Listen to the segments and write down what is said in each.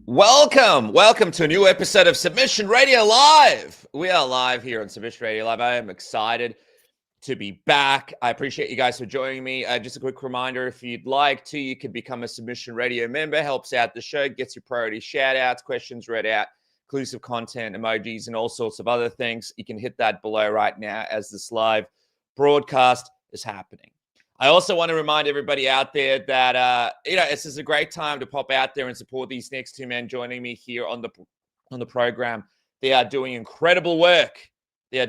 Welcome to a new episode of Submission Radio Live. We are live here on Submission Radio Live. I am excited to be back. I appreciate you guys for joining me. Just a quick reminder, if you'd like to, you can become a Submission Radio member. Helps out the show, gets your priority shout outs, questions read out, exclusive content, emojis, and all sorts of other things. You can hit that below right now as this live broadcast is happening. I also want to remind everybody out there that, this is a great time to pop out there and support these next two men joining me here on the program. They are doing incredible work. And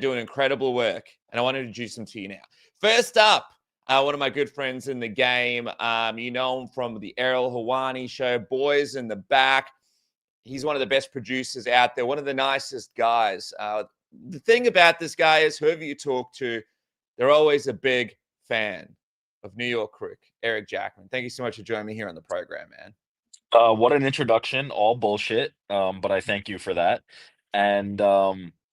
I want to introduce them to you now. First up, one of my good friends in the game. You know him from the Errol Hawani show, Boys in the Back. He's one of the best producers out there, one of the nicest guys. The thing about this guy is whoever you talk to, they're always a big fan of New York Crook, Eric Jackman. Thank you so much for joining me here on the program, man. What an introduction, all bullshit. But I thank you for that. And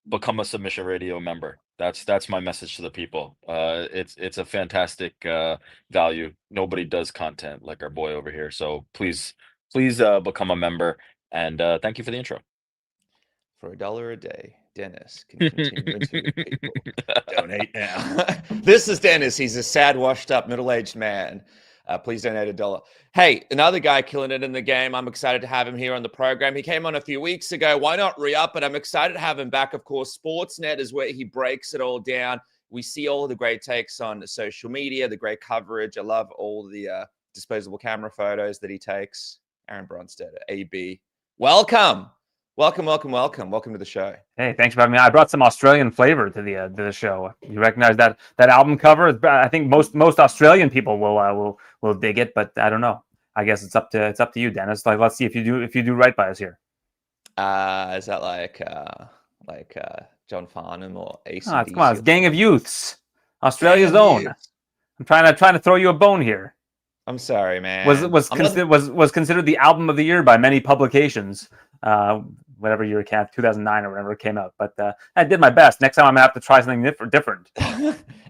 become a Submission Radio member. That's my message to the people. It's a fantastic value. Nobody does content like our boy over here. So please become a member. And thank you for the intro. For $1 a day, Dennis can continue to people. Donate now. This is Dennis. He's a sad, washed-up, middle-aged man. Please donate $1. Hey, another guy killing it in the game. I'm excited to have him here on the program. He came on a few weeks ago. Why not re-up it? I'm excited to have him back. Of course, Sportsnet is where he breaks it all down. We see all the great takes on social media, the great coverage. I love all the disposable camera photos that he takes. Aaron Bronsteter, AB. Welcome to the show. Hey, thanks for having me. I brought some Australian flavor to the show. You recognize that album cover? I think most Australian people will dig it, but I don't know. I guess it's up to you, Dennis. Like, let's see if you do right by us here. Is that like John Farnham or AC/DC? Come on, it's Gang of Youths, Australia's own. I'm trying to throw you a bone here. I'm sorry, man. Was considered the album of the year by many publications. Whatever year it came, 2009 or whatever it came out. But I did my best. Next time I'm gonna have to try something different.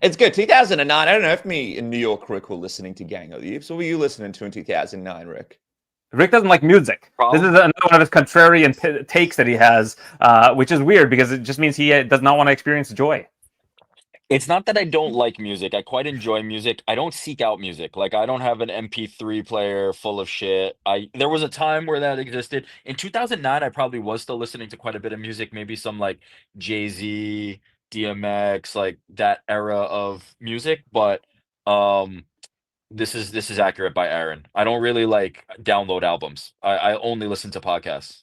It's good. 2009. I don't know if me in New York, Rick, were listening to Gang of Youths. What were you listening to in 2009, Rick? Rick doesn't like music. This is another one of his contrarian takes that he has, which is weird because it just means he does not want to experience joy. It's not that I don't like music. I quite enjoy music. I don't seek out music. Like, I don't have an MP3 player full of shit. There was a time where that existed. In 2009, I probably was still listening to quite a bit of music, maybe some like Jay-Z, DMX, like that era of music. But this is accurate by Aaron. I don't really like download albums. I only listen to podcasts.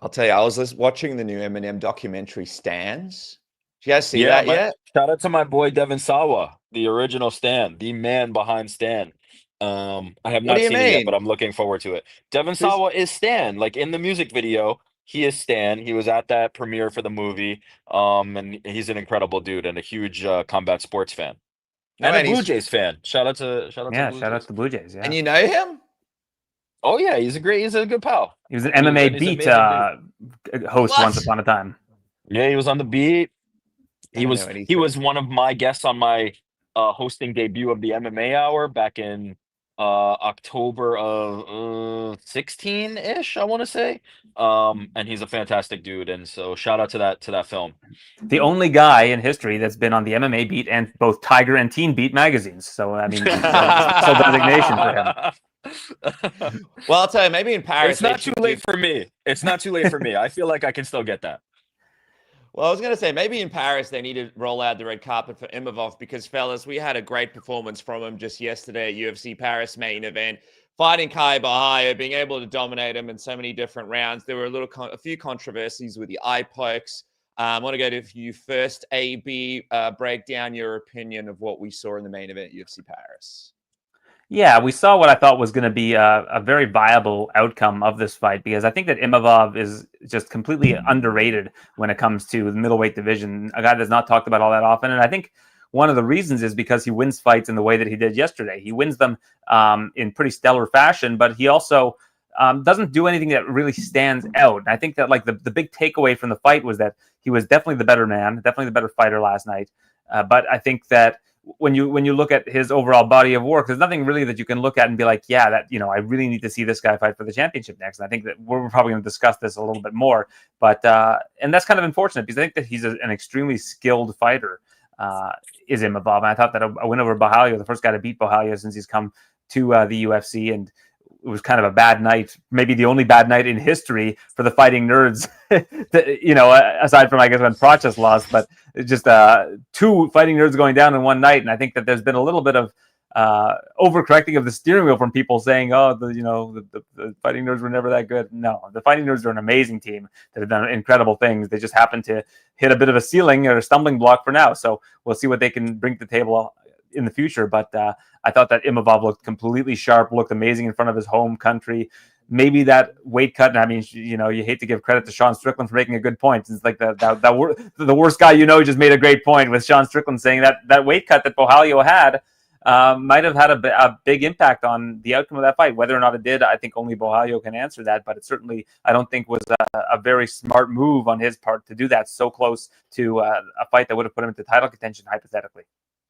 I'll tell you, I was watching the new Eminem documentary, Stans. Did you guys see that yet? Shout out to my boy Devin Sawa, the original Stan, the man behind Stan. I have not seen it yet, but I'm looking forward to it. Devin Sawa is Stan. Like, in the music video, he is Stan. He was at that premiere for the movie. And he's an incredible dude and a huge combat sports fan. And a Blue Jays fan. Shout out to the Blue Jays. Yeah. And you know him? Oh yeah, he's a good pal. He was an MMA beat host once upon a time. Yeah, he was on the beat. He was one of my guests on my hosting debut of the MMA Hour back in October of 16-ish, I want to say. And he's a fantastic dude, and so shout out to that film. The only guy in history that's been on the MMA beat and both Tiger and Teen Beat magazines. So I mean, sole designation for him. Well, I'll tell you, maybe in Paris. It's not too late for me. I feel like I can still get that. Well, I was going to say, maybe in Paris, they need to roll out the red carpet for Imavov because, fellas, we had a great performance from him just yesterday at UFC Paris main event, fighting Caio, Bahala, being able to dominate him in so many different rounds. There were a few controversies with the eye pokes. I want to go to you first, AB, break down your opinion of what we saw in the main event at UFC Paris. Yeah, we saw what I thought was going to be a very viable outcome of this fight because I think that Imavov is just completely underrated when it comes to the middleweight division, a guy that's not talked about all that often. And I think one of the reasons is because he wins fights in the way that he did yesterday. He wins them in pretty stellar fashion, but he also doesn't do anything that really stands out. And I think that like the big takeaway from the fight was that he was definitely the better man, definitely the better fighter last night. But I think that when you look at his overall body of work, there's nothing really that you can look at and be like, yeah, that, you know, I really need to see this guy fight for the championship next. And I think that we're probably going to discuss this a little bit more, but and that's kind of unfortunate because I think that he's an extremely skilled fighter. Is Imavov. And I thought that a win over Bahala, the first guy to beat Bahala since he's come to the UFC, and it was kind of a bad night, maybe the only bad night in history for the fighting nerds, you know, aside from, I guess, when Prochas lost, but just 2 fighting nerds going down in one night. And I think that there's been a little bit of overcorrecting of the steering wheel from people saying, oh, the fighting nerds were never that good. No, the fighting nerds are an amazing team that have done incredible things. They just happen to hit a bit of a ceiling or a stumbling block for now. So we'll see what they can bring to the table in the future. But I thought that Imavov looked completely sharp, looked amazing in front of his home country. Maybe that weight cut, and I mean, you know, you hate to give credit to Sean Strickland for making a good point. It's like the worst guy, you know, just made a great point with Sean Strickland saying that weight cut that Bahala had might have had a big impact on the outcome of that fight. Whether or not it did, I think only Bahala can answer that. But it certainly, I don't think, was a very smart move on his part to do that so close to a fight that would have put him into title contention, hypothetically.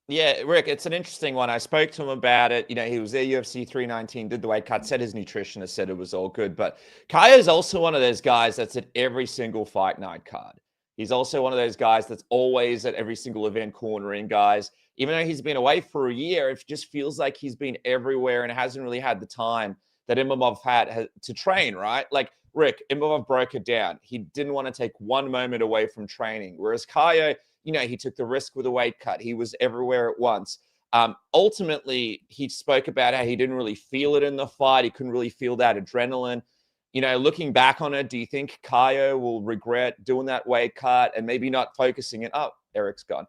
Yeah, Rick, it's an interesting one. I spoke to him about it. You know, he was there UFC 319, did the weight cut, said his nutritionist said it was all good. But Caio's also one of those guys that's at every single fight night card. He's also one of those guys that's always at every single event cornering guys. Even though he's been away for a year, it just feels like he's been everywhere and hasn't really had the time that Imavov had to train, right? Like, Rick, Imavov broke it down. He didn't want to take one moment away from training. Whereas Caio, you know, he took the risk with a weight cut. He was everywhere at once. Ultimately, he spoke about how he didn't really feel it in the fight. He couldn't really feel that adrenaline. You know, looking back on it, do you think Caio will regret doing that weight cut and maybe not focusing it up? Eric's gone.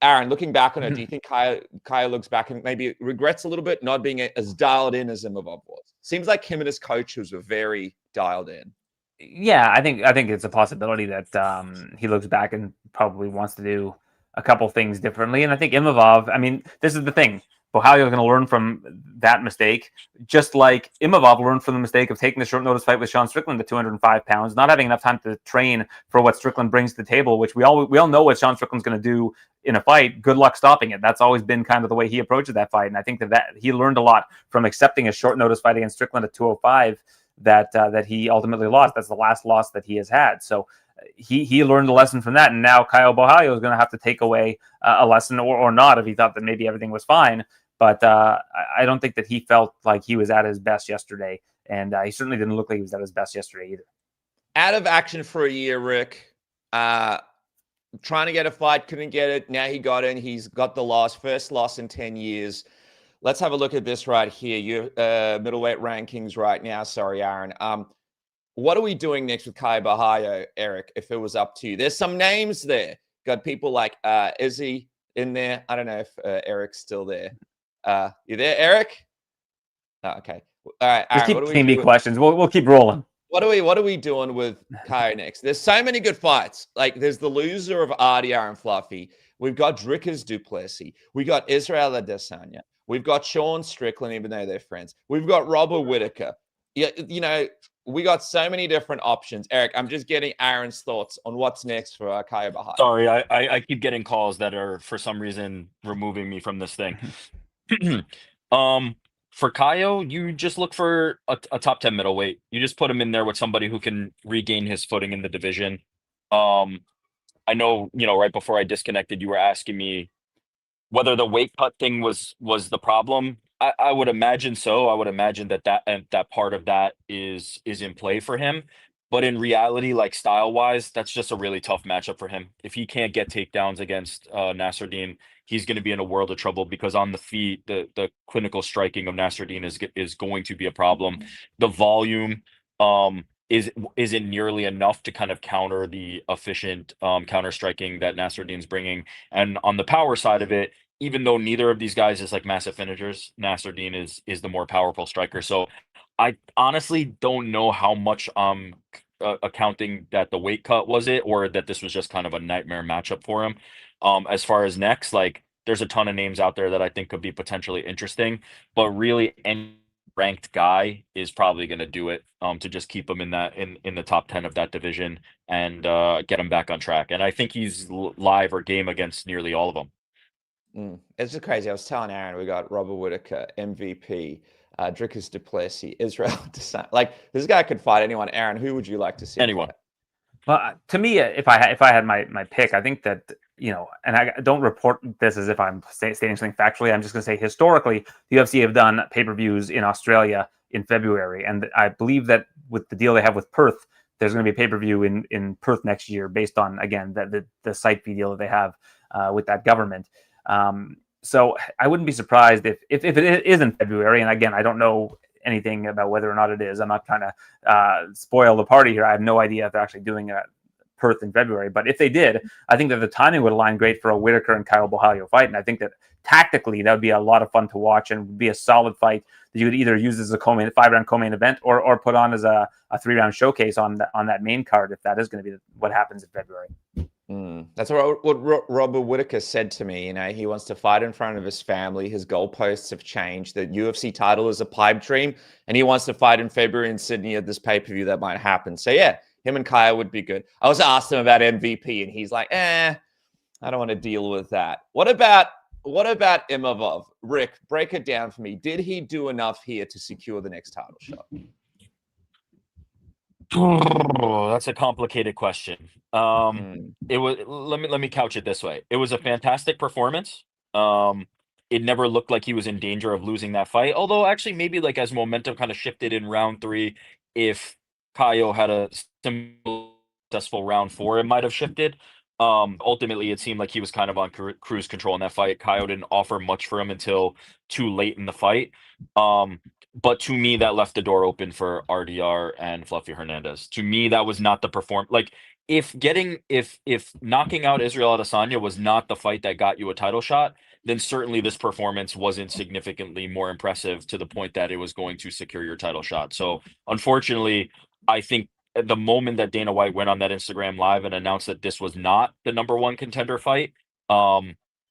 Aaron, looking back on it, do you think Caio looks back and maybe regrets a little bit not being as dialed in as Imavov was? Seems like him and his coaches were very dialed in. Yeah, I think it's a possibility that he looks back and probably wants to do a couple things differently. And I think Imavov, I mean, this is the thing. Bahala is going to learn from that mistake, just like Imavov learned from the mistake of taking the short notice fight with Sean Strickland at 205 pounds, not having enough time to train for what Strickland brings to the table, which we all know what Sean Strickland's going to do in a fight. Good luck stopping it. That's always been kind of the way he approaches that fight. And I think that he learned a lot from accepting a short notice fight against Strickland at 205 that he ultimately lost. That's the last loss that he has had. So he learned a lesson from that. And now Caio Bahala is going to have to take away a lesson or not if he thought that maybe everything was fine. But I don't think that he felt like he was at his best yesterday. And he certainly didn't look like he was at his best yesterday either. Out of action for a year, Rick. Trying to get a fight, couldn't get it. Now he got in. He's got the loss, first loss in 10 years. Let's have a look at this right here. Your middleweight rankings right now. Sorry, Aaron. What are we doing next with Caio Bahala, Eric, if it was up to you? There's some names there. Got people like Izzy in there. I don't know if Eric's still there. You there, Eric? Oh, okay. All right, Aaron, just keep asking me questions. We'll keep rolling. What are we doing with Caio next? There's so many good fights. Like, there's the loser of RDR and Fluffy. We've got Dricus Duplessis. We got Israel Adesanya. We've got Sean Strickland, even though they're friends. We've got Robert Whittaker. Yeah, you know, we got so many different options. Eric, I'm just getting Aaron's thoughts on what's next for Caio Bahala. Sorry, I keep getting calls that are for some reason removing me from this thing. For Caio, you just look for a top 10 middleweight. You just put him in there with somebody who can regain his footing in the division. I know, you know, right before I disconnected, you were asking me whether the weight cut thing was the problem. I would imagine so. I would imagine that part of that is in play for him. But in reality, like style-wise, that's just a really tough matchup for him. If he can't get takedowns against Nasruddin, he's going to be in a world of trouble because on the feet, the clinical striking of Nasruddin is going to be a problem. The volume isn't nearly enough to kind of counter the efficient counter striking that Nasruddin's bringing. And on the power side of it, even though neither of these guys is like massive finishers, Nasruddin is the more powerful striker. So I honestly don't know how much accounting that the weight cut was it, or that this was just kind of a nightmare matchup for him. As far as next, like there's a ton of names out there that I think could be potentially interesting, but really any ranked guy is probably going to do it to just keep him in the top 10 of that division and get him back on track. And I think he's live or game against nearly all of them. It's just crazy. I was telling Aaron, we got Robert Whittaker, MVP, Dricus Duplessis, Israel Adesanya. Like, this guy could fight anyone. Aaron, who would you like to see him Anyone. fight? Well, to me, if I had my pick, I think that, and I don't report this as if I'm stating something factually. I'm just going to say historically, the UFC have done pay-per-views in Australia in February, and I believe that with the deal they have with Perth, there's going to be a pay-per-view in Perth next year based on, again, the site fee deal that they have with that government. So I wouldn't be surprised if it is in February. And again, I don't know anything about whether or not it is. I'm not trying to spoil the party here. I have no idea if they're actually doing a Perth in February. But if they did, I think that the timing would align great for a Whittaker and Caio Bahala fight. And I think that tactically, that would be a lot of fun to watch and would be a solid fight that you would either use as a 5-round co-main event or put on as a 3-round showcase on that main card, if that is going to be what happens in February. That's what Robert Whittaker said to me. He wants to fight in front of his family. His goalposts have changed. The UFC title is a pipe dream, and he wants to fight in February in Sydney at this pay-per-view that might happen. So yeah, him and Caio would be good. I also asked him about MVP, and he's like, I don't want to deal with that. What about Imavov? Rick, break it down for me. Did he do enough here to secure the next title shot? Oh, that's a complicated question. It was let me couch it this way. It was a fantastic performance. It never looked like he was in danger of losing that fight. Although actually maybe like as momentum kind of shifted in round 3, if Caio had a successful round 4, it might have shifted. Ultimately it seemed like he was kind of on cruise control in that fight. Caio didn't offer much for him until too late in the fight. But to me, that left the door open for RDR and Fluffy Hernandez. To me, that was not the perform. Like if knocking out Israel Adesanya was not the fight that got you a title shot, then certainly this performance wasn't significantly more impressive to the point that it was going to secure your title shot. So unfortunately, I think at the moment that Dana White went on that Instagram live and announced that this was not the number 1 contender fight,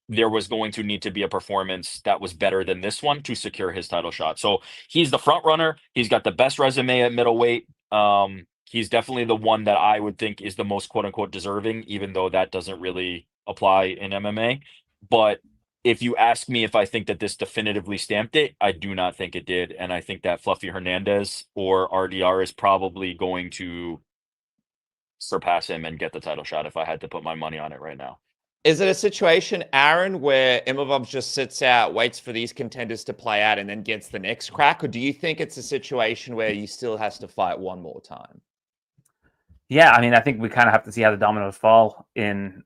there was going to need to be a performance that was better than this one to secure his title shot. So he's the front runner. He's got the best resume at middleweight. He's definitely the one that I would think is the most quote unquote deserving, even though that doesn't really apply in MMA. But if you ask me if I think that this definitively stamped it, I do not think it did. And I think that Fluffy Hernandez or RDR is probably going to surpass him and get the title shot if I had to put my money on it right now. Is it a situation, Aaron, where Imavov just sits out, waits for these contenders to play out, and then gets the next crack? Or do you think it's a situation where he still has to fight one more time? Yeah, I mean, I think we kind of have to see how the dominoes fall in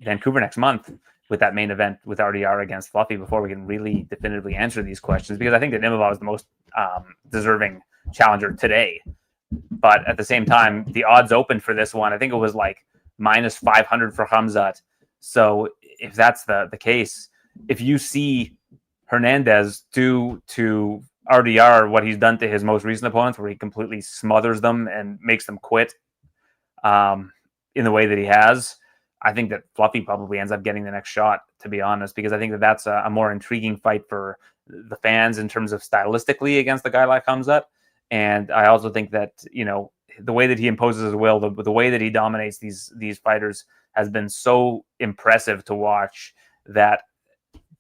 Vancouver next month with that main event with RDR against Fluffy before we can really definitively answer these questions, because I think that Imavov is the most deserving challenger today. But at the same time, the odds open for this one, I think it was like minus 500 for Khamzat. So if that's the case, if you see Hernandez do to RDR what he's done to his most recent opponents, where he completely smothers them and makes them quit in the way that he has, I think that Fluffy probably ends up getting the next shot, to be honest, because I think that that's a more intriguing fight for the fans in terms of stylistically against a guy like Khamzat. And I also think that, the way that he imposes his will, the way that he dominates these fighters has been so impressive to watch that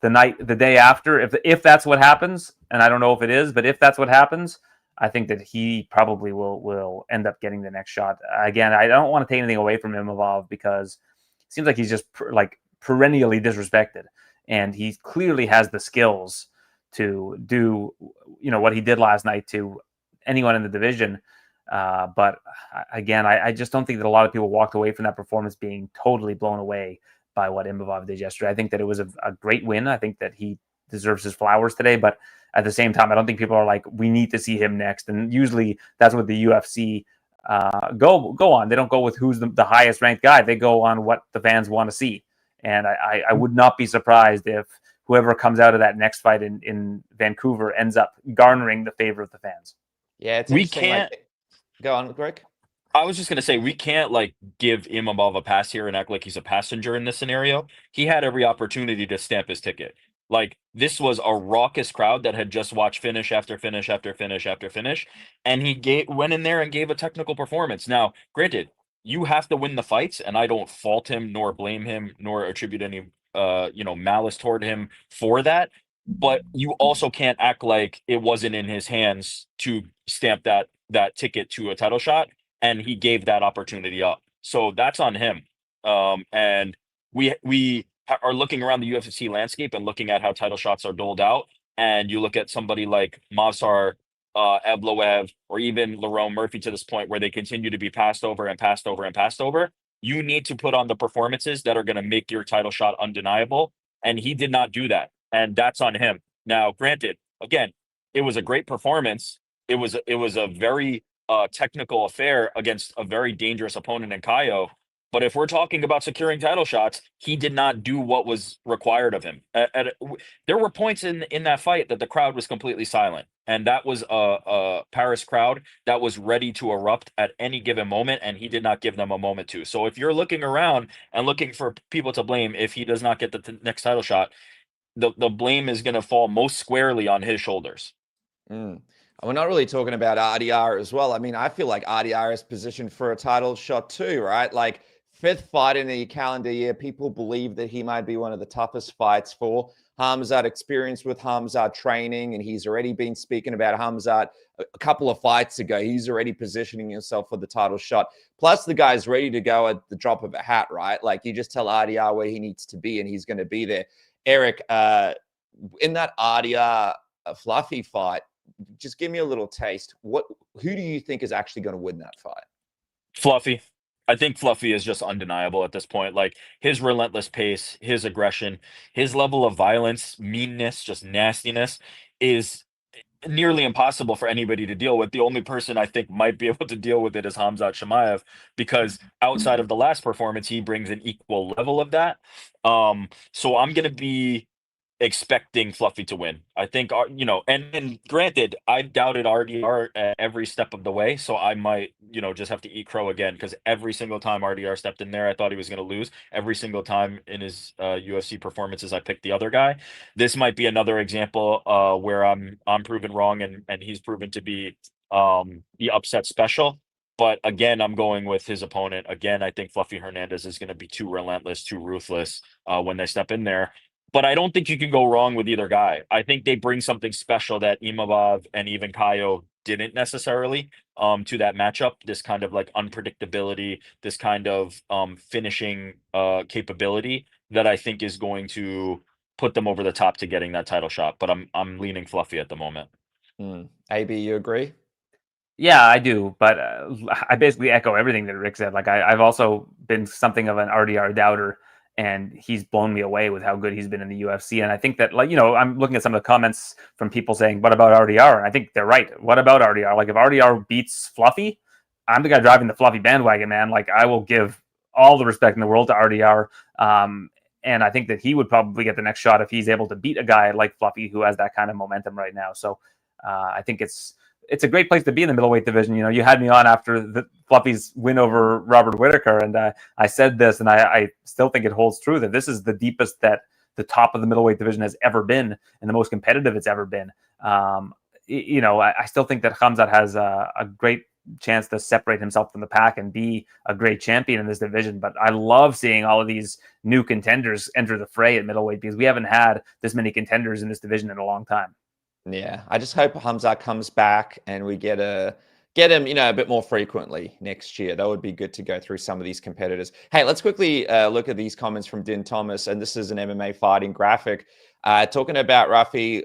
the day after, if that's what happens, and I don't know if it is, but if that's what happens, I think that he probably will end up getting the next shot. Again, I don't want to take anything away from Imavov because it seems like he's just perennially disrespected, and he clearly has the skills to do, what he did last night to anyone in the division. But again, I just don't think that a lot of people walked away from that performance being totally blown away by what Imavov did yesterday. I think that it was a great win. I think that he deserves his flowers today, but at the same time, I don't think people are like, we need to see him next. And usually that's what the UFC go on. They don't go with who's the highest ranked guy. They go on what the fans want to see. And I would not be surprised if whoever comes out of that next fight in Vancouver ends up garnering the favor of the fans. Yeah, it's we can't. Go on, Greg. I was just going to say, we can't give Imavov a pass here and act like he's a passenger in this scenario. He had every opportunity to stamp his ticket. This was a raucous crowd that had just watched finish after finish after finish after finish. And he went in there and gave a technical performance. Now, granted, you have to win the fights, and I don't fault him nor blame him nor attribute any malice toward him for that. But you also can't act like it wasn't in his hands to stamp that ticket to a title shot, and he gave that opportunity up. So that's on him. And we are looking around the UFC landscape and looking at how title shots are doled out, and you look at somebody like Mavsar, Evloev, or even Lerone Murphy to this point where they continue to be passed over and passed over and passed over. You need to put on the performances that are going to make your title shot undeniable, and he did not do that, and that's on him. Now, granted, again, it was a great performance. It was a very technical affair against a very dangerous opponent in Caio. But if we're talking about securing title shots, he did not do what was required of him. There were points in that fight that the crowd was completely silent, and that was a Paris crowd that was ready to erupt at any given moment, and he did not give them a moment to. So if you're looking around and looking for people to blame if he does not get the next title shot, the blame is going to fall most squarely on his shoulders. Mm. We're not really talking about RDR as well. I mean, I feel like RDR is positioned for a title shot too, right? Like, fifth fight in the calendar year, people believe that he might be one of the toughest fights for Khamzat. Experience with Khamzat training, and he's already been speaking about Khamzat a couple of fights ago. He's already positioning himself for the title shot. Plus, the guy's ready to go at the drop of a hat, right? Like, you just tell RDR where he needs to be, and he's going to be there. Eric, in that RDR Fluffy fight, just give me a little taste. Who do you think is actually going to win that fight? Fluffy. I think Fluffy is just undeniable at this point. Like, his relentless pace, his aggression, his level of violence, meanness, just nastiness is nearly impossible for anybody to deal with. The only person I think might be able to deal with it is Khamzat Chimaev, because outside of the last performance, he brings an equal level of that. So I'm going to be expecting Fluffy to win. I think, and granted, I've doubted RDR at every step of the way, so I might, just have to eat crow again, because every single time RDR stepped in there, I thought he was going to lose. Every single time in his UFC performances, I picked the other guy. This might be another example where I'm proven wrong, and he's proven to be the upset special. But again, I'm going with his opponent. Again, I think Fluffy Hernandez is going to be too relentless, too ruthless when they step in there. But I don't think you can go wrong with either guy. I think they bring something special that Imavov and even Caio didn't necessarily to that matchup. This kind of like unpredictability, this kind of finishing capability that I think is going to put them over the top to getting that title shot. But I'm leaning Fluffy at the moment. AB, you agree? Yeah, I do, but I basically echo everything that Rick said. Like, I've also been something of an RDR doubter, and he's blown me away with how good he's been in the UFC. And I think that, I'm looking at some of the comments from people saying, what about RDR? And I think they're right. What about RDR? Like, if RDR beats Fluffy, I'm the guy driving the Fluffy bandwagon, man. Like, I will give all the respect in the world to RDR. And I think that he would probably get the next shot if he's able to beat a guy like Fluffy, who has that kind of momentum right now. So I think it's a great place to be in the middleweight division. You had me on after the Fluffy's win over Robert Whittaker, and I said this, and I still think it holds true, that this is the deepest that the top of the middleweight division has ever been, and the most competitive it's ever been. I still think that Khamzat has a great chance to separate himself from the pack and be a great champion in this division. But I love seeing all of these new contenders enter the fray at middleweight, because we haven't had this many contenders in this division in a long time. Yeah, I just hope Khamzat comes back and we get him, a bit more frequently next year. That would be good to go through some of these competitors. Hey, let's quickly look at these comments from Din Thomas, and this is an MMA fighting graphic talking about Ruffi,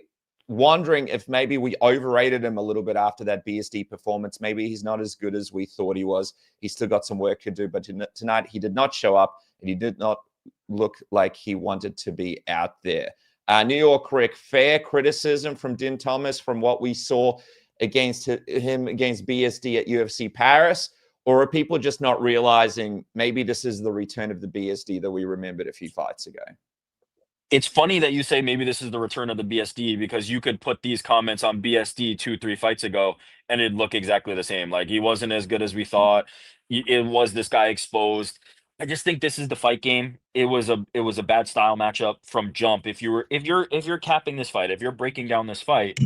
wondering if maybe we overrated him a little bit after that BSD performance. Maybe he's not as good as we thought he was. He's still got some work to do, but tonight he did not show up, and he did not look like he wanted to be out there. New York Rick, fair criticism from Din Thomas from what we saw against him against BSD at UFC Paris? Or are people just not realizing maybe this is the return of the BSD that we remembered a few fights ago? It's funny that you say maybe this is the return of the BSD, because you could put these comments on BSD 2-3 fights ago and it'd look exactly the same. Like, he wasn't as good as we thought. It was this guy exposed. I just think this is the fight game. It was a bad style matchup from jump. If you're capping this fight, if you're breaking down this fight,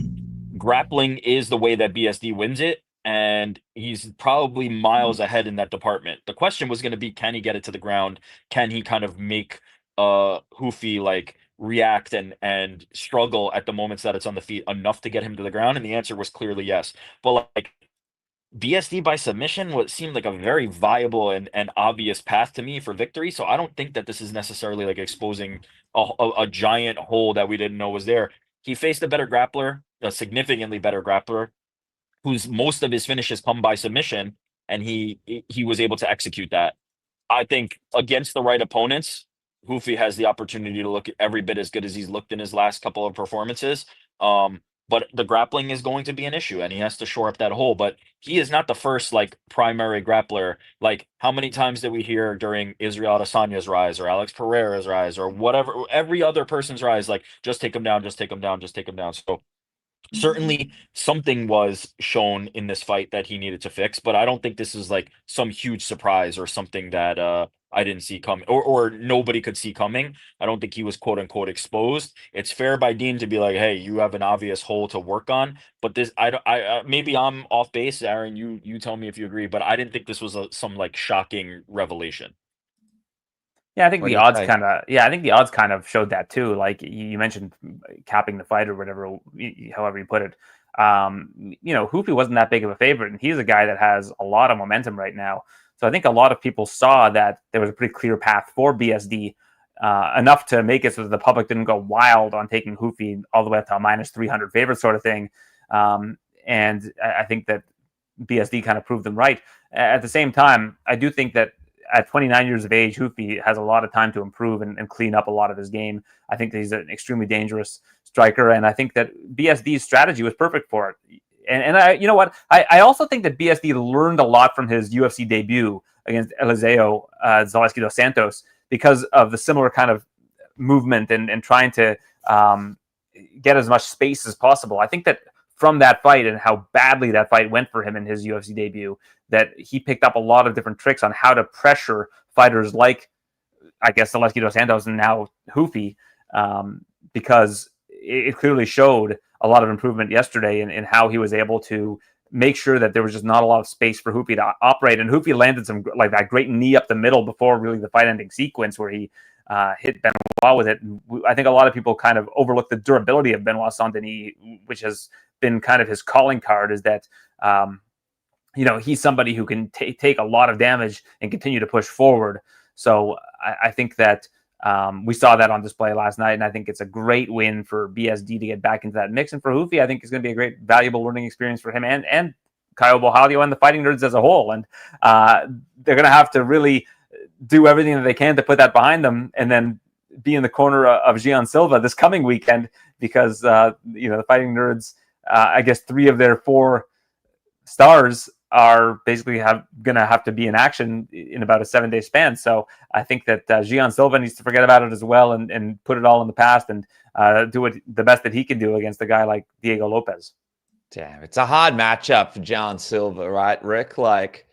grappling is the way that BSD wins it, and he's probably miles ahead in that department. The question was going to be, can he get it to the ground? Can he kind of make Ruffi like react and struggle at the moments that it's on the feet enough to get him to the ground? And the answer was clearly yes. But like BSD by submission what seemed like a very viable and obvious path to me for victory. So I don't think that this is necessarily like exposing a giant hole that we didn't know was there. He faced a better grappler, a significantly better grappler, whose most of his finishes come by submission, and he was able to execute that. I think against the right opponents, Ruffi has the opportunity to look every bit as good as he's looked in his last couple of performances. But the grappling is going to be an issue, and he has to shore up that hole. But he is not the first like primary grappler. Like how many times did we hear during Israel Adesanya's rise or Alex Pereira's rise or whatever, every other person's rise? Like just take him down, just take him down, just take him down. So certainly something was shown in this fight that he needed to fix, but I don't think this is like some huge surprise or something that I didn't see coming or nobody could see coming. I don't think he was quote unquote exposed. It's fair by Dean to be like, hey, you have an obvious hole to work on, but this I maybe I'm off base, Aaron. You tell me if you agree, but I didn't think this was some like shocking revelation. Yeah, I think What the do you odds think? kind of. Yeah, I think the odds kind of showed that too. Like you mentioned, capping the fight or whatever, however you put it. Ruffi wasn't that big of a favorite, and he's a guy that has a lot of momentum right now. So I think a lot of people saw that there was a pretty clear path for BSD, enough to make it so that the public didn't go wild on taking Ruffi all the way up to a -300 favorite sort of thing. And I think that BSD kind of proved them right. At the same time, I do think that at 29 years of age, Ruffi has a lot of time to improve and clean up a lot of his game. I think that he's an extremely dangerous striker, and I think that BSD's strategy was perfect for it. And I, you know what? I also think that BSD learned a lot from his UFC debut against Eliseo Zaleski dos Santos because of the similar kind of movement and trying to get as much space as possible. I think that from that fight and how badly that fight went for him in his UFC debut, that he picked up a lot of different tricks on how to pressure fighters like, I guess, Zaleski dos Santos and now Ruffi, because it clearly showed a lot of improvement yesterday in how he was able to make sure that there was just not a lot of space for Ruffi to operate. And Ruffi landed some like that great knee up the middle before really the fight-ending sequence where he hit Benoit with it. And I think a lot of people kind of overlook the durability of Benoit Saint-Denis, which has been kind of his calling card, is that he's somebody who can take a lot of damage and continue to push forward. So I think that we saw that on display last night, and I think it's a great win for BSD to get back into that mix. And for Ruffi, I think it's going to be a great, valuable learning experience for him and Caio Bahala and the Fighting Nerds as a whole. And they're going to have to really do everything that they can to put that behind them, and then be in the corner of Gian Silva this coming weekend, because the Fighting Nerds, I guess 3 of their 4 stars are basically going to have to be in action in about a 7-day span. So I think that Gian Silva needs to forget about it as well and put it all in the past and do the best that he can do against a guy like Diego Lopes. Damn, it's a hard matchup for Gian Silva, right, Rick? Like,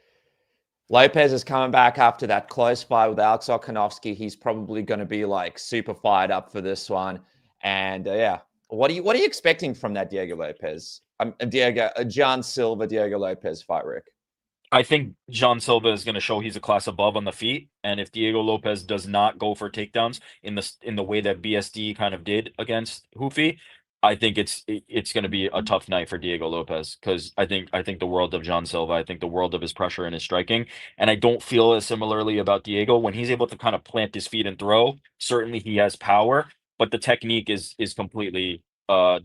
Lopes is coming back after that close fight with Alex Volkanovski. He's probably going to be like super fired up for this one. And yeah, what are you expecting from that Diego Lopes? Gian Silva, Diego Lopes fight, Rick? I think Gian Silva is going to show he's a class above on the feet, and if Diego Lopes does not go for takedowns in the way that BSD kind of did against Ruffi, I think it's going to be a tough night for Diego Lopes, because I think the world of Gian Silva. I think the world of his pressure and his striking, and I don't feel as similarly about Diego when he's able to kind of plant his feet and throw. Certainly, he has power, but the technique is completely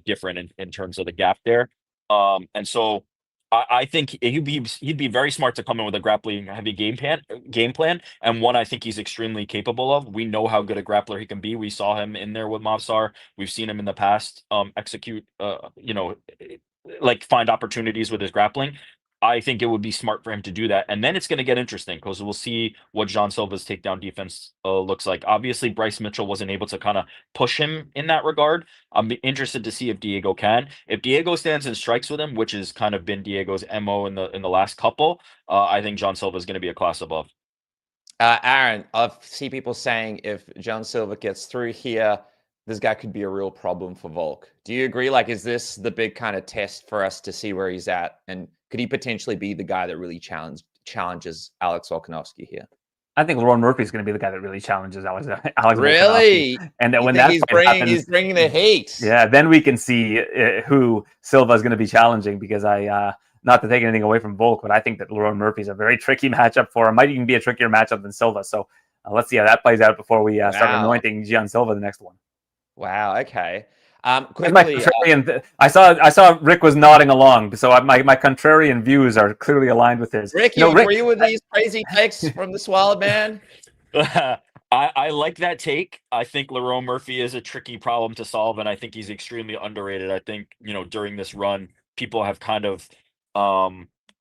different in terms of the gap there. And so I think he'd be very smart to come in with a grappling heavy game plan, and one I think he's extremely capable of. We know how good a grappler he can be. We saw him in there with Mavsar. We've seen him in the past execute, like find opportunities with his grappling. I think it would be smart for him to do that, and then it's going to get interesting because we'll see what Gian Silva's takedown defense looks like. Obviously, Bryce Mitchell wasn't able to kind of push him in that regard. I'm interested to see if Diego can. If Diego stands and strikes with him, which has kind of been Diego's MO in the last couple, I think Gian Silva is going to be a class above. Aaron, I see people saying if Gian Silva gets through here, this guy could be a real problem for Volk. Do you agree? Like, is this the big kind of test for us to see where he's at? And could he potentially be the guy that really challenges Alex Volkanovski here? I think Lerone Murphy is going to be the guy that really challenges Alex Really? Volkanovski. And that You when think that fight happens, he's bringing the heat? yeah, then we can see who Silva is going to be challenging. Because not to take anything away from Volk, but I think that Lerone Murphy is a very tricky matchup for him. Might even be a trickier matchup than Silva. So let's see how that plays out before we start anointing Gian Silva the next one. Wow. Okay. Quickly, I saw Rick was nodding along, so my contrarian views are clearly aligned with his. Rick, you agree with these crazy takes from this wild man? I like that take. I think Lerone Murphy is a tricky problem to solve, and I think he's extremely underrated. I think, during this run, people have kind of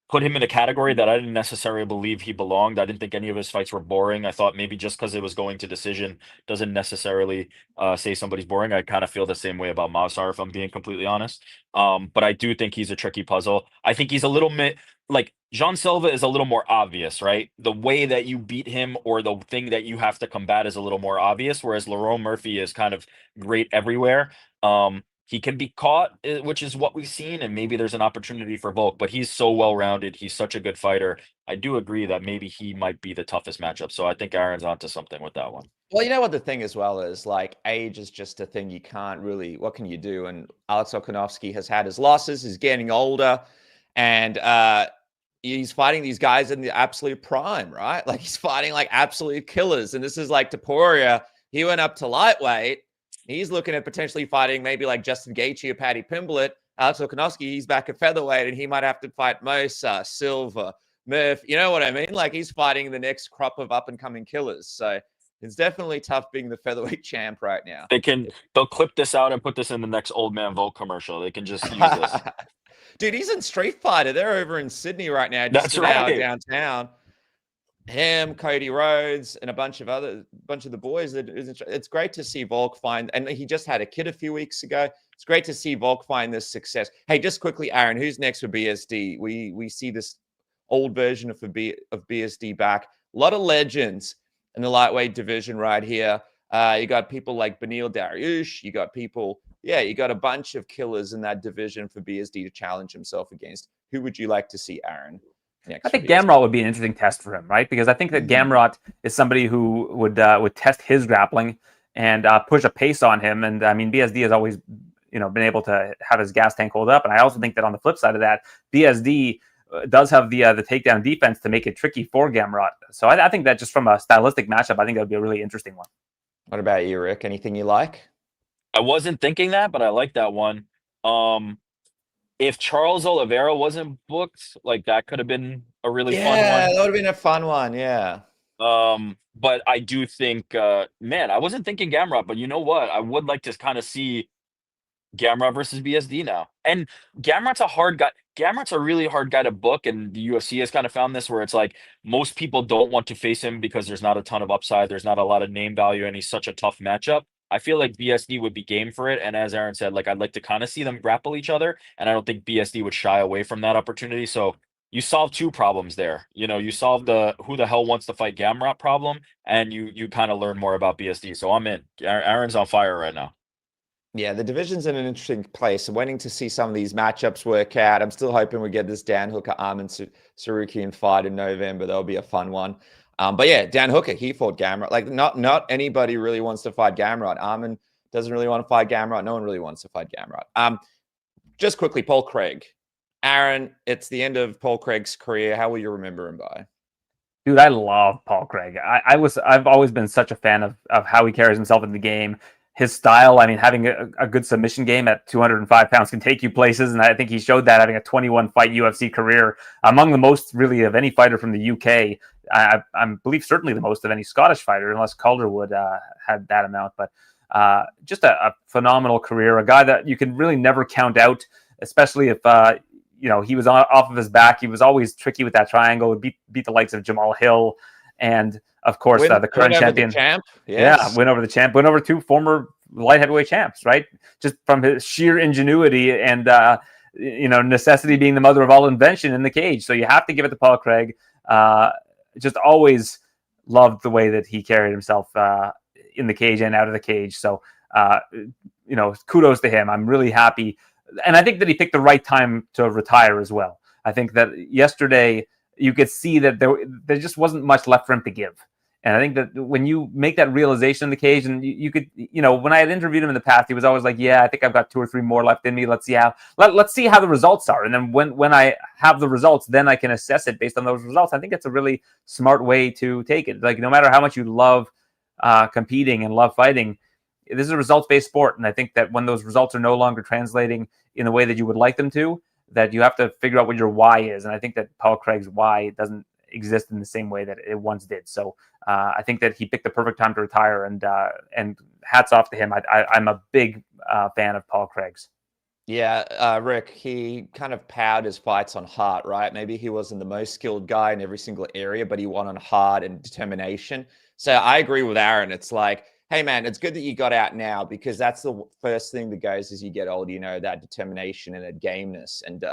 put him in a category that I didn't necessarily believe he belonged. I didn't think any of his fights were boring. I thought maybe just because it was going to decision doesn't necessarily say somebody's boring. I kind of feel the same way about Mawsar, if I'm being completely honest. But I do think he's a tricky puzzle. I think he's a little bit like Jean Silva is a little more obvious, right? The way that you beat him or the thing that you have to combat is a little more obvious, whereas Lerone Murphy is kind of great everywhere. He can be caught, which is what we've seen, and maybe there's an opportunity for Volk, but he's so well-rounded. He's such a good fighter. I do agree that maybe he might be the toughest matchup, so I think Aaron's onto something with that one. Well, you know what the thing as well is, like, age is just a thing you can't really, what can you do? And Alex Volkanovski has had his losses, he's getting older, and he's fighting these guys in the absolute prime, right? Like, he's fighting like absolute killers, and this is like Topuria. He went up to lightweight. He's looking at potentially fighting maybe like Justin Gaethje or Paddy Pimblett. Alex Volkanovski, he's back at featherweight, and he might have to fight Mosa, Silva, Murph. You know what I mean? Like, he's fighting the next crop of up-and-coming killers. So it's definitely tough being the featherweight champ right now. They'll clip this out and put this in the next Old Man Volk commercial. They can just use this. Dude, he's in Street Fighter. They're over in Sydney right now. That's right. Downtown. Him, Cody Rhodes, and a bunch of the boys. It's great to see Volk find, and he just had a kid a few weeks ago. It's great to see Volk find this success. Hey, just quickly, Aaron, who's next for BSD? We see this old version of BSD back. A lot of legends in the lightweight division right here. You got people like Beneil Dariush. You got a bunch of killers in that division for BSD to challenge himself against. Who would you like to see, Aaron? I think Gamrot would be an interesting test for him, right? Because I think that Gamrot is somebody who would test his grappling and push a pace on him. And I mean, BSD has always, been able to have his gas tank hold up. And I also think that on the flip side of that, BSD does have the takedown defense to make it tricky for Gamrot. So I think that just from a stylistic matchup, I think that would be a really interesting one. What about you, Rick? Anything you like? I wasn't thinking that, but I like that one. If Charles Oliveira wasn't booked, like, that could have been a really fun one. Yeah, that would have been a fun one. Yeah. But I do think, man, I wasn't thinking Gamrot, but you know what? I would like to kind of see Gamrot versus BSD now. And Gamrot's a hard guy. Gamrot's a really hard guy to book, and the UFC has kind of found this where it's like most people don't want to face him because there's not a ton of upside, there's not a lot of name value, and he's such a tough matchup. I feel like BSD would be game for it, and as Aaron said, like, I'd like to kind of see them grapple each other, and I don't think BSD would shy away from that opportunity. So you solve two problems there. You solve the who the hell wants to fight Gamrot problem, and you kind of learn more about BSD. So I'm in. Aaron's on fire right now. Yeah, the division's in an interesting place. I'm waiting to see some of these matchups work out. I'm still hoping we get this Dan Hooker, Arman Sarukian fight in November. That'll be a fun one. But yeah, Dan Hooker, he fought Gamrot. Like, not anybody really wants to fight Gamrot. Arman doesn't really want to fight Gamrot. No one really wants to fight Gamrot. Just quickly, Paul Craig. Aaron, it's the end of Paul Craig's career. How will you remember him by? Dude, I love Paul Craig. I've always been such a fan of how he carries himself in the game. His style, I mean, having a good submission game at 205 pounds can take you places, and I think he showed that having a 21-fight UFC career, among the most, really, of any fighter from the UK. I believe certainly the most of any Scottish fighter, unless Calderwood had that amount. But just a phenomenal career, a guy that you can really never count out, especially if he was off of his back. He was always tricky with that triangle. Beat the likes of Jamal Hill, and of course the current champion. Champ. Yes. Yeah, win over the champ, win over two former light heavyweight champs, right? Just from his sheer ingenuity and necessity being the mother of all invention in the cage. So you have to give it to Paul Craig. Just always loved the way that he carried himself in the cage and out of the cage. So kudos to him. I'm really happy, and I think that he picked the right time to retire as well. I think that yesterday you could see that there just wasn't much left for him to give. And I think that when you make that realization in the cage, and you could, when I had interviewed him in the past, he was always like, "Yeah, I think I've got 2 or 3 more left in me. Let's see how the results are, and then when I have the results, then I can assess it based on those results." I think it's a really smart way to take it. Like, no matter how much you love competing and love fighting, this is a results-based sport, and I think that when those results are no longer translating in the way that you would like them to, that you have to figure out what your why is. And I think that Paul Craig's why doesn't exist in the same way that it once did. So I think that he picked the perfect time to retire, and hats off to him. I'm a big fan of Paul Craig's. Yeah, Rick, he kind of powered his fights on heart, right? Maybe he wasn't the most skilled guy in every single area, but he won on heart and determination. So I agree with Aaron. It's like, hey, man, it's good that you got out now, because that's the first thing that goes as you get older, that determination and that gameness, and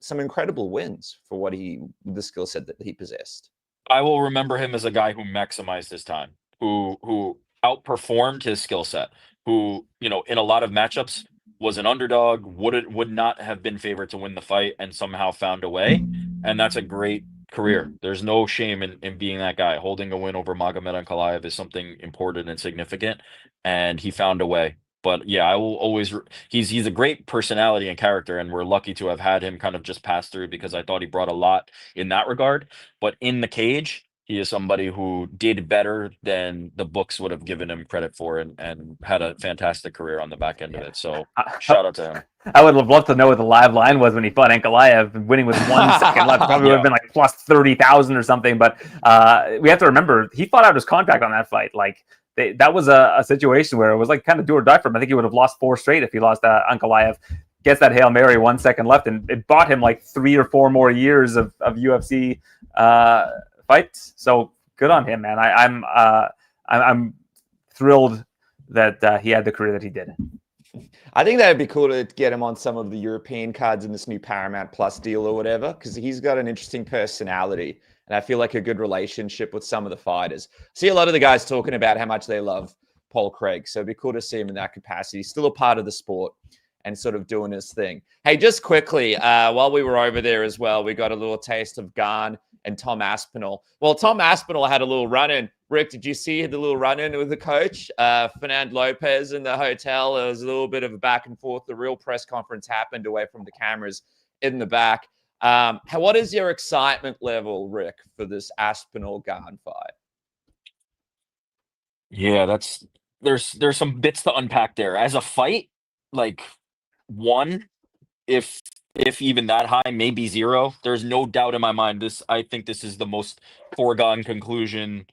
some incredible wins for the skill set that he possessed. I will remember him as a guy who maximized his time, who outperformed his skill set, who, in a lot of matchups was an underdog, would not have been favored to win the fight, and somehow found a way. And that's a great career. There's no shame in being that guy. Holding a win over Magomed Ankalaev is something important and significant, and he found a way. But yeah, I will always. He's a great personality and character, and we're lucky to have had him kind of just pass through, because I thought he brought a lot in that regard. But in the cage, he is somebody who did better than the books would have given him credit for, and had a fantastic career on the back end of it. So shout out to him. I would have loved to know what the live line was when he fought Ankalaev, winning with 1 second left. Probably would have been like plus 30,000 or something. But we have to remember, he fought out his contract on that fight. Like, that was a situation where it was like kind of do or die for him. I think he would have lost 4 straight if he lost Ankalaev. Gets that Hail Mary 1 second left, and it bought him like 3 or 4 more years of UFC fights. So good on him, man. I'm thrilled that he had the career that he did. I think that would be cool to get him on some of the European cards in this new Paramount Plus deal or whatever, because he's got an interesting personality, and I feel like a good relationship with some of the fighters. See a lot of the guys talking about how much they love Paul Craig, so it'd be cool to see him in that capacity. He's still a part of the sport and sort of doing his thing. Hey, just quickly, while we were over there as well, we got a little taste of Gane and Tom Aspinall. Well, Tom Aspinall had a little run-in. Rick, did you see the little run-in with the coach? Fernand Lopes in the hotel. There was a little bit of a back and forth. The real press conference happened away from the cameras in the back. What is your excitement level, Rick, for this Aspinall-Gane fight? Yeah, there's some bits to unpack there. As a fight, like 1, if even that high, maybe 0. There's no doubt in my mind. I think this is the most foregone conclusion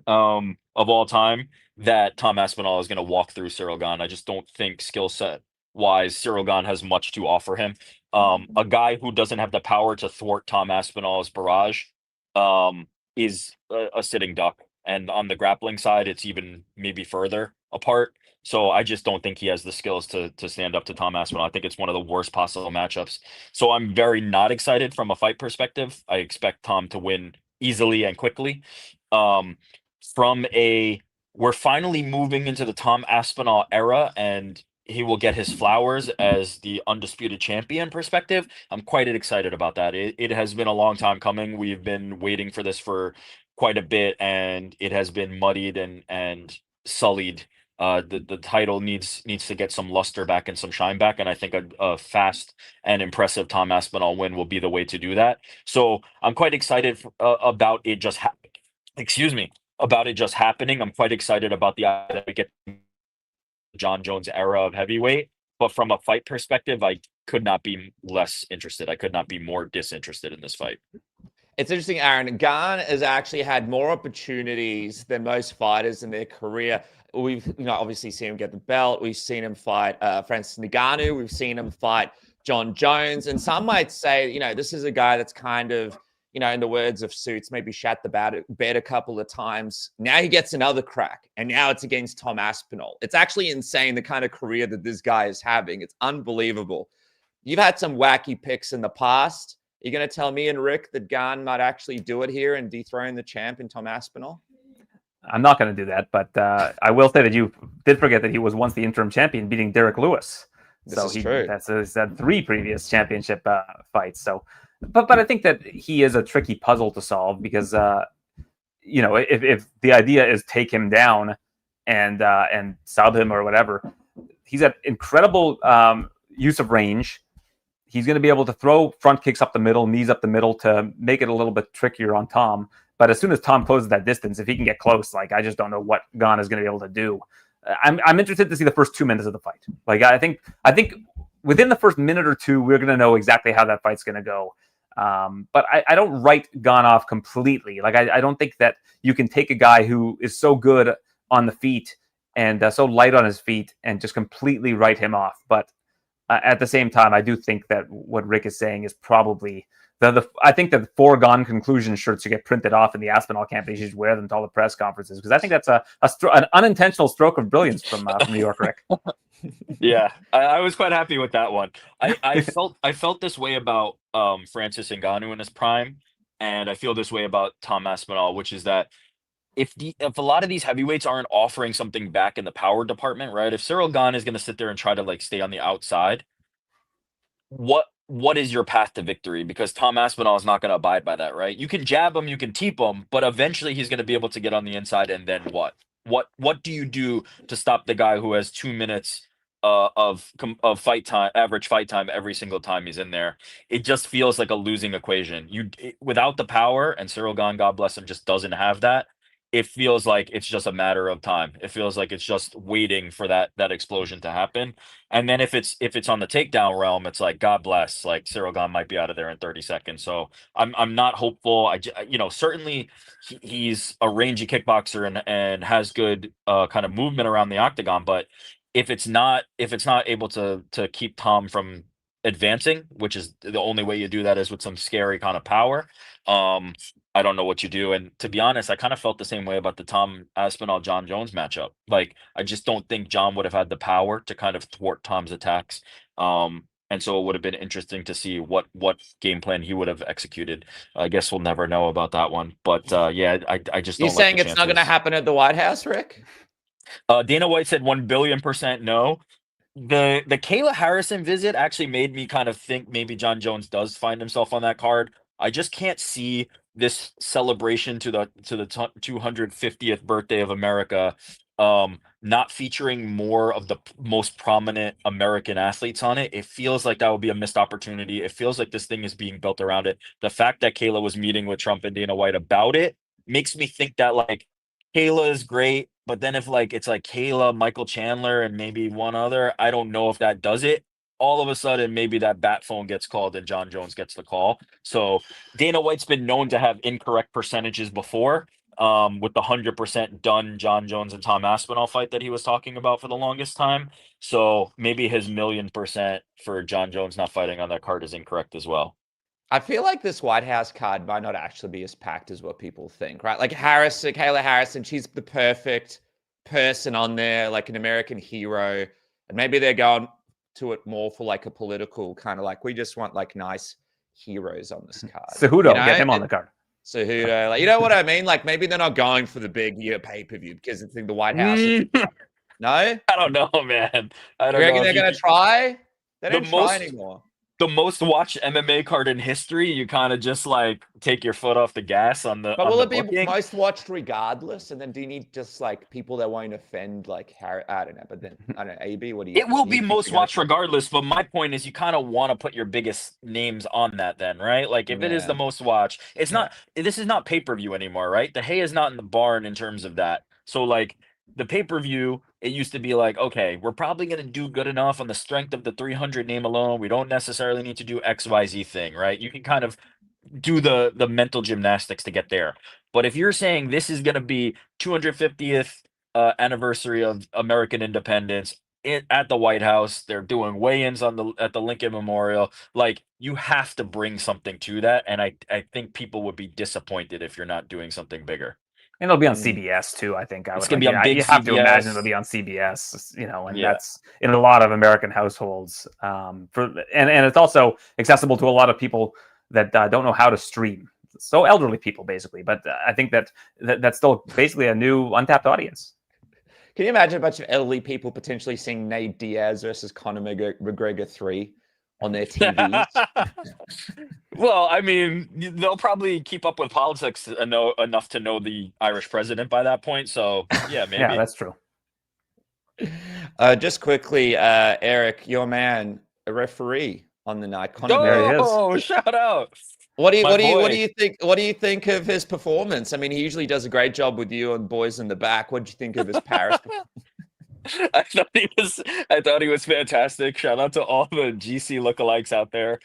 of all time, that Tom Aspinall is going to walk through Cyril Gane. I just don't think skill set wise Cyril Gane has much to offer him. A guy who doesn't have the power to thwart Tom Aspinall's barrage is a sitting duck, and on the grappling side, it's even maybe further apart. So I just don't think he has the skills to stand up to Tom Aspinall. I think it's one of the worst possible matchups. So I'm very not excited from a fight perspective. I expect Tom to win easily and quickly. We're finally moving into the Tom Aspinall era, and he will get his flowers as the undisputed champion perspective. I'm quite excited about that. It has been a long time coming. We've been waiting for this for quite a bit, and it has been muddied and sullied. The title needs to get some luster back and some shine back, and I think a fast and impressive Tom Aspinall win will be the way to do that. So I'm quite excited about it just about it just happening. I'm quite excited about the idea that we get John Jones era of heavyweight, but from a fight perspective, I could not be less interested. I could not be more disinterested in this fight. It's interesting, Aaron. Gane has actually had more opportunities than most fighters in their career. We've obviously seen him get the belt. We've seen him fight Francis Ngannou. We've seen him fight John Jones. And some might say, this is a guy that's kind of, in the words of Suits, maybe shat the bed a couple of times. Now he gets another crack, and now it's against Tom Aspinall. It's actually insane, the kind of career that this guy is having. It's unbelievable. You've had some wacky picks in the past. You're going to tell me and Rick that Gane might actually do it here and dethrone the champ in Tom Aspinall? I'm not going to do that, but I will say that you did forget that he was once the interim champion, beating Derek Lewis. This is true. He's had 3 previous championship fights. So, but I think that he is a tricky puzzle to solve, because if the idea is take him down and sub him or whatever, he's at incredible use of range. He's going to be able to throw front kicks up the middle, knees up the middle to make it a little bit trickier on Tom. But as soon as Tom closes that distance, if he can get close, I just don't know what Gane is going to be able to do. I'm interested to see the first 2 minutes of the fight. I think within the first minute or two, we're going to know exactly how that fight's going to go. But I don't write Gane off completely. I don't think that you can take a guy who is so good on the feet and so light on his feet and just completely write him off. But at the same time, I do think that what Rick is saying is probably I think that the foregone conclusion shirts should get printed off in the Aspinall camp. They should wear them to all the press conferences because I think that's an unintentional stroke of brilliance from New York, Rick. Yeah, I was quite happy with that one. I felt this way about Francis Ngannou in his prime, and I feel this way about Tom Aspinall, which is that if a lot of these heavyweights aren't offering something back in the power department, right? If Cyril Gane is going to sit there and try to stay on the outside, what is your path to victory? Because Tom Aspinall is not going to abide by that, right? You can jab him, you can teep him, but eventually he's going to be able to get on the inside, and then what? What do you do to stop the guy who has 2 minutes of fight time, average fight time every single time he's in there? It just feels like a losing equation. Without the power, and Cyril Gane, God bless him, just doesn't have that. It feels like it's just a matter of time. It feels like it's just waiting for that explosion to happen. And then if it's on the takedown realm, it's like, God bless, Cyril Gane might be out of there in 30 seconds. So I'm not hopeful. Certainly he's a rangy kickboxer and has good kind of movement around the octagon. But if it's not able to keep Tom from advancing, which is the only way you do that is with some scary kind of power, I don't know what you do. And to be honest, I kind of felt the same way about the Tom Aspinall John Jones matchup. I just don't think John would have had the power to kind of thwart Tom's attacks. And so it would have been interesting to see what game plan he would have executed. I guess we'll never know about that one. But yeah, I just don't. You're saying it's not going to happen at the White House, Rick? Dana White said 1,000,000,000% no. The Kayla Harrison visit actually made me kind of think maybe John Jones does find himself on that card. I just can't see this celebration to the 250th birthday of America not featuring more of the most prominent American athletes on it. It feels like that would be a missed opportunity. It feels like this thing is being built around it. The fact that Kayla was meeting with Trump and Dana White about it makes me think that Kayla is great, but then if it's Kayla, Michael Chandler, and maybe one other, I don't know if that does it. All of a sudden, maybe that bat phone gets called and John Jones gets the call. So Dana White's been known to have incorrect percentages before, with the 100% done John Jones and Tom Aspinall fight that he was talking about for the longest time. So maybe his 1,000,000% for John Jones not fighting on that card is incorrect as well. I feel like this White House card might not actually be as packed as what people think, right? Kayla Harrison, she's the perfect person on there, an American hero. And maybe they're going to it more for a political kind of we just want nice heroes on this card. Cejudo, get him on the card. Cejudo, you know what I mean? Maybe they're not going for the big pay-per-view because it's in the White House. No? I don't know, man. I don't know. You reckon they're going to try? They don't try anymore. The most watched MMA card in history, you kind of just take your foot off the gas on the. But will it be most watched regardless? And then do you need just people that won't offend Harry? I don't know. But then I don't know. AB, what do you? It will be most watched regardless. But my point is, you kind of want to put your biggest names on that, then, right? If it is the most watched, it's not. This is not pay-per-view anymore, right? The hay is not in the barn in terms of that. So the pay-per-view, it used to be okay, we're probably going to do good enough on the strength of the 300 name alone. We don't necessarily need to do XYZ thing, right? You can kind of do the mental gymnastics to get there. But if you're saying this is going to be 250th anniversary of American independence at the White House, they're doing weigh-ins at the Lincoln Memorial, you have to bring something to that. And I think people would be disappointed if you're not doing something bigger. And it'll be on CBS too, I think. It's going to be on big You have CBS. to imagine it'll be on CBS, and that's in a lot of American households. And it's also accessible to a lot of people that don't know how to stream. So elderly people, basically. But I think that's still basically a new untapped audience. Can you imagine a bunch of elderly people potentially seeing Nate Diaz versus Conor McGregor 3 on their TVs? Well, I mean, they'll probably keep up with politics enough to know the Irish president by that point. So yeah, maybe. Yeah, that's true. Just quickly, Eric, your man, a referee on the night. There he is. Oh, shout out! What do My you boy. think? What do you think of his performance? I mean, he usually does a great job with you and boys in the back. What do you think of his Paris performance? I thought he was fantastic. Shout out to all the GC lookalikes out there.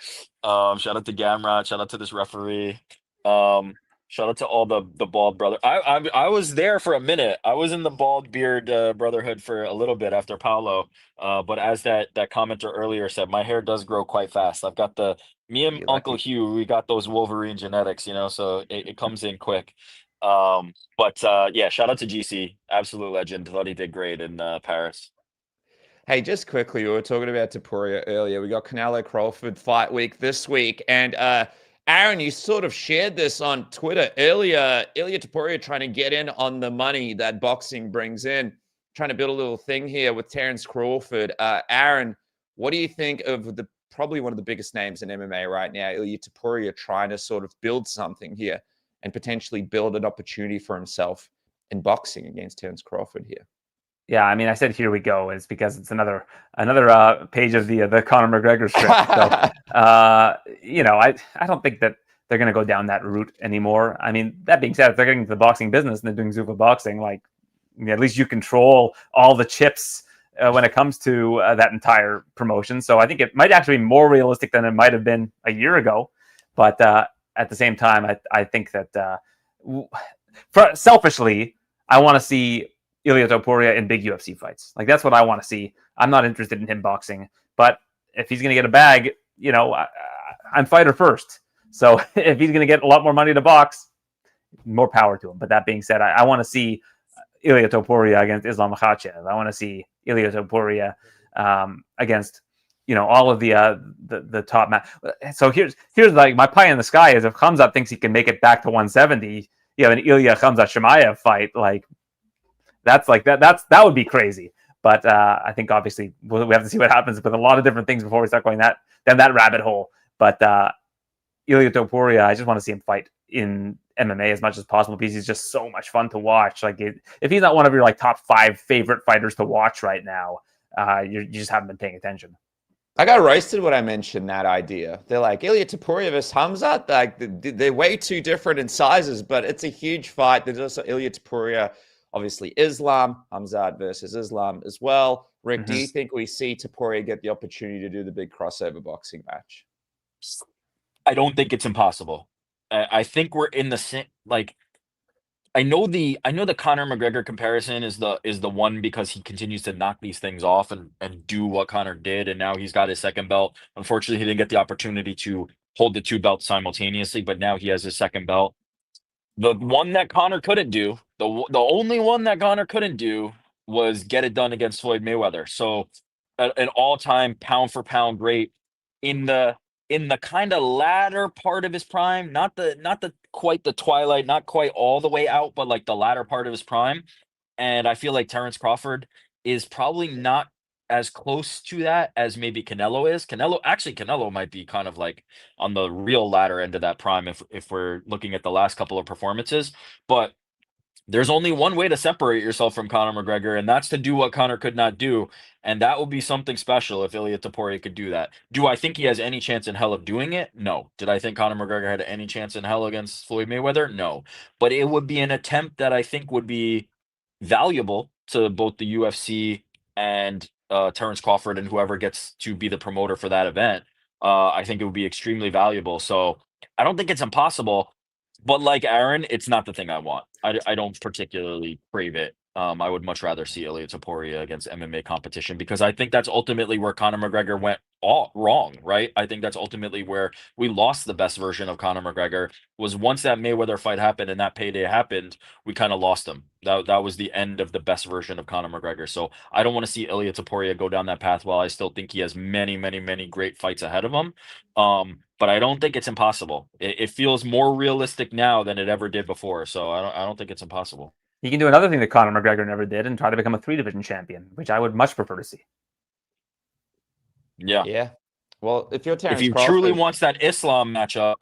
Shout out to Gamrot. Shout out to this referee. Shout out to all the bald brother. I was there for a minute. I was in the bald beard brotherhood for a little bit after Paolo. But as that commenter earlier said, my hair does grow quite fast. I've got me and You're Uncle lucky. Hugh, we got those Wolverine genetics, so it comes in quick. Yeah, shout out to GC, absolute legend. Thought he did great in Paris. Hey, just quickly, we were talking about Topuria earlier. We got Canelo Crawford fight week this week, and Aaron, you sort of shared this on Twitter earlier. Ilya Topuria trying to get in on the money that boxing brings in, trying to build a little thing here with Terence Crawford. Aaron, what do you think of probably one of the biggest names in MMA right now, Ilya Topuria, trying to sort of build something here and potentially build an opportunity for himself in boxing against Terence Crawford here? Yeah, I mean, I said here we go. It's because it's another page of the Conor McGregor script. So, I don't think that they're going to go down that route anymore. I mean, that being said, if they're getting into the boxing business and they're doing Zuffa boxing, at least you control all the chips when it comes to that entire promotion. So I think it might actually be more realistic than it might have been a year ago. But at the same time, I think that selfishly, I want to see Ilya Topuria in big UFC fights. That's what I want to see. I'm not interested in him boxing, but if he's going to get a bag, I'm fighter first. So if he's going to get a lot more money to box, more power to him. But that being said, I want to see Ilya Topuria against Islam Makhachev. I want to see Ilya Topuria against all of the top match. So here's my pie in the sky is if Khamzat thinks he can make it back to 170, an Ilya Khamzat Chimaev fight, that would be crazy. But I think obviously we have to see what happens with a lot of different things before we start going down that rabbit hole. But Ilya Topuria, I just want to see him fight in MMA as much as possible because he's just so much fun to watch. If he's not one of your top 5 favorite fighters to watch right now, you just haven't been paying attention. I got roasted when I mentioned that idea. They're like, Ilya Topuria versus Khamzat, they're way too different in sizes, but it's a huge fight. There's also Ilya Topuria, obviously Islam, Khamzat versus Islam as well. Rick, do you think we see Topuria get the opportunity to do the big crossover boxing match? I don't think it's impossible. I think we're in the same, I know the Conor McGregor comparison is the one because he continues to knock these things off and do what Conor did, and now he's got his second belt. Unfortunately, he didn't get the opportunity to hold the 2 belts simultaneously, but now he has his second belt. The one that Conor couldn't do, the only one that Conor couldn't do was get it done against Floyd Mayweather. So an all-time pound for pound great in the kind of latter part of his prime, not the quite the twilight, not quite all the way out, but the latter part of his prime. And I feel like Terence Crawford is probably not as close to that as maybe Canelo is. Canelo might be kind of on the real latter end of that prime if we're looking at the last couple of performances. But there's only one way to separate yourself from Conor McGregor, and that's to do what Conor could not do. And that would be something special if Ilya Topuria could do that. Do I think he has any chance in hell of doing it? No. Did I think Conor McGregor had any chance in hell against Floyd Mayweather? No. But it would be an attempt that I think would be valuable to both the UFC and Terence Crawford and whoever gets to be the promoter for that event. I think it would be extremely valuable. So I don't think it's impossible. But like Aaron, it's not the thing I want. I don't particularly crave it. I would much rather see Ilya Topuria against MMA competition because I think that's ultimately where Conor McGregor went all wrong, right? I think that's ultimately where we lost the best version of Conor McGregor was once that Mayweather fight happened and that payday happened, we kind of lost him. That was the end of the best version of Conor McGregor. So I don't want to see Ilya Topuria go down that path while I still think he has many, many, many great fights ahead of him. But I don't think it's impossible. It feels more realistic now than it ever did before. So I don't think it's impossible. He can do another thing that Conor McGregor never did and try to become a 3-division champion, which I would much prefer to see. Yeah. Yeah. Well, if you're If Terence he truly Crawford, wants that Islam matchup,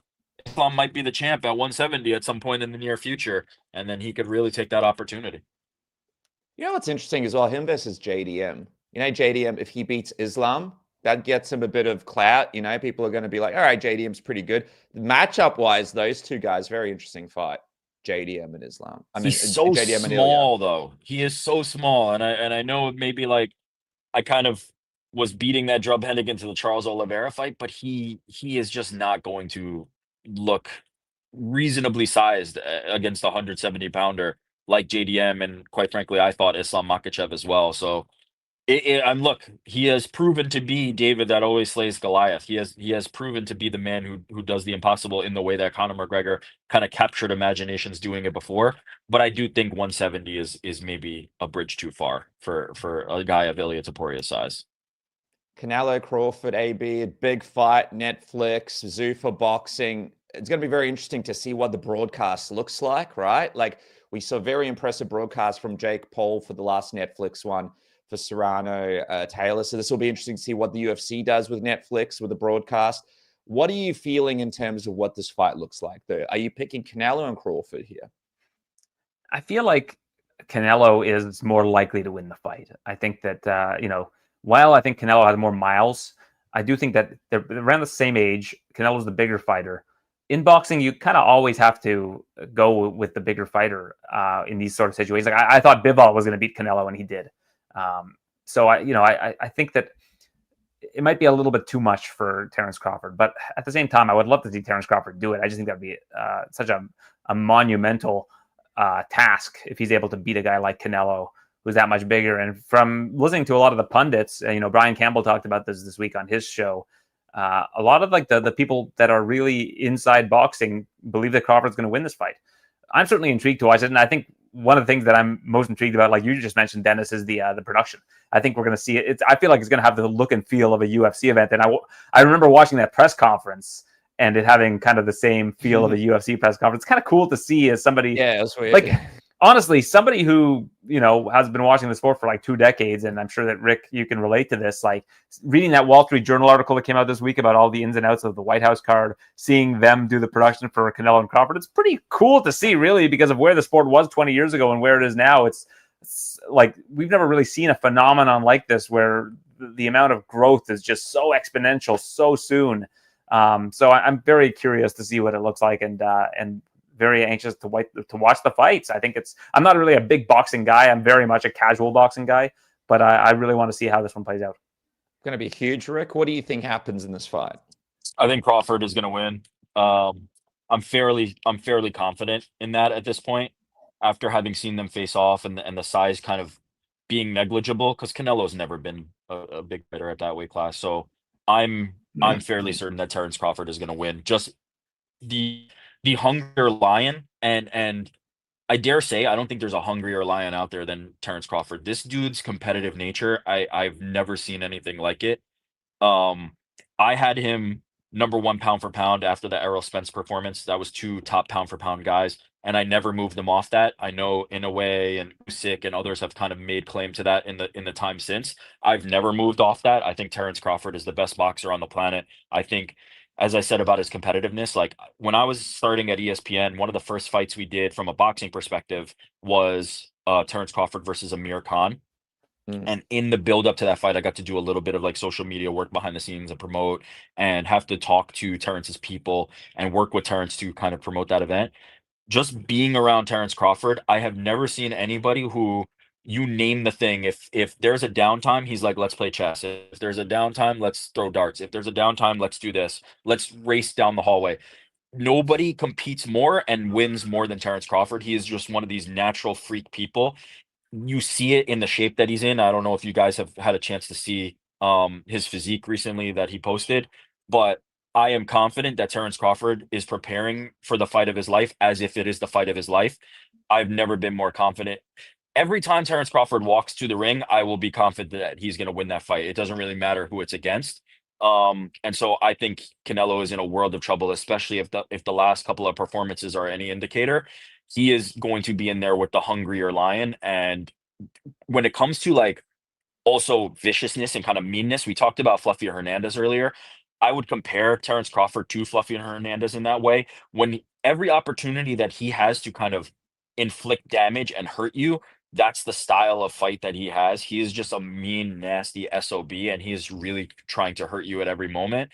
Islam might be the champ at 170 at some point in the near future, and then he could really take that opportunity. you know what's interesting as well? Him versus JDM. You know, JDM, if he beats Islam, that gets him a bit of clout. You know, people are going to be like, all right, JDM's pretty good. Matchup wise, those two guys, very interesting fight. JDM and Islam. I mean, He's so JDM and Ilya. small, though. He is so small, and I know maybe like I kind of was beating that drum heading into the Charles Oliveira fight, but he is just not going to look reasonably sized against a 170 pounder like JDM, and quite frankly, I thought Islam Makhachev as well. So I'm look, he has proven to be David that always slays Goliath. He has proven to be the man who does the impossible in the way that Conor McGregor kind of captured imaginations doing it before. But I do think 170 is maybe a bridge too far for a guy of Ilya Topuria's size. Canelo, Crawford, AB, a big fight, Netflix, Zuffa boxing. It's going to be very interesting to see what the broadcast looks like, right? Like we saw very impressive broadcast from Jake Paul for the last Netflix one for Serrano Taylor. So this will be interesting to see what the UFC does with Netflix, with the broadcast. What are you feeling in terms of what this fight looks like, though? Are you picking Canelo and Crawford here? I feel like Canelo is more likely to win the fight. I think that, while I think Canelo has more miles, I do think that they're around the same age. Canelo's the bigger fighter. In boxing, you kind of always have to go with the bigger fighter in these sort of situations. Like I thought Bivol was going to beat Canelo, and he did. So I think that it might be a little bit too much for Terence Crawford, but at the same time, I would love to see Terence Crawford do it. I just think that'd be such a monumental task if he's able to beat a guy like Canelo, who's that much bigger. And from listening to a lot of the pundits, Brian Campbell talked about this week on his show. A lot of like the people that are really inside boxing believe that Crawford's going to win this fight. I'm certainly intrigued to watch it, and I think one of the things that I'm most intrigued about, like you just mentioned, Dennis, is the production. I think we're going to see it. I feel like it's going to have the look and feel of a UFC event. And I remember watching that press conference and it having kind of the same feel of a UFC press conference. It's kind of cool to see as somebody, that's weird. Like honestly, somebody who has been watching the sport for like 2 decades, and I'm sure that Rick, you can relate to this. Like reading that Wall Street Journal article that came out this week about all the ins and outs of the White House card, seeing them do the production for Canelo and Crawford. It's pretty cool to see, really, because of where the sport was 20 years ago and where it is now. It's like we've never really seen a phenomenon like this where the amount of growth is just so exponential so soon. So I'm very curious to see what it looks like, and very anxious to watch the fights. I think I'm not really a big boxing guy. I'm very much a casual boxing guy, but I really want to see how this one plays out. Going to be huge, Rick. What do you think happens in this fight? I think Crawford is going to win. I'm fairly confident in that at this point, after having seen them face off and the size kind of being negligible, because Canelo's never been a big fighter at that weight class. So I'm fairly certain that Terence Crawford is going to win. Just the hungrier lion, and I dare say I don't think there's a hungrier lion out there than Terence Crawford. This dude's competitive nature, I've never seen anything like it. I had him number 1 pound for pound after the Errol Spence performance. That was 2 top pound for pound guys, and I never moved them off that. I know Inoue and Usyk and others have kind of made claim to that in the time since. I've never moved off that. I think Terence Crawford is the best boxer on the planet. I think, as I said about his competitiveness, like when I was starting at ESPN, one of the first fights we did from a boxing perspective was Terence Crawford versus Amir Khan. And in the build up to that fight, I got to do a little bit of like social media work behind the scenes and promote, and have to talk to Terrence's people and work with Terence to kind of promote that event. Just being around Terence Crawford, I have never seen anybody who, you name the thing, if there's a downtime, he's like, let's play chess. If there's a downtime, let's throw darts. If there's a downtime, let's do this. Let's race down the hallway. Nobody competes more and wins more than Terence Crawford. He is just one of these natural freak people. You see it in the shape that he's in. I don't know if you guys have had a chance to see his physique recently that he posted, but I am confident that Terence Crawford is preparing for the fight of his life as if it is the fight of his life. I've never been more confident. Every time Terence Crawford walks to the ring, I will be confident that he's going to win that fight. It doesn't really matter who it's against. And so I think Canelo is in a world of trouble, especially if the last couple of performances are any indicator. He is going to be in there with the hungrier lion. And when it comes to like also viciousness and kind of meanness, we talked about Fluffy Hernandez earlier. I would compare Terrence Crawford to Fluffy Hernandez in that way. When every opportunity that he has to kind of inflict damage and hurt you, that's the style of fight that he has. He is just a mean, nasty SOB, and he is really trying to hurt you at every moment.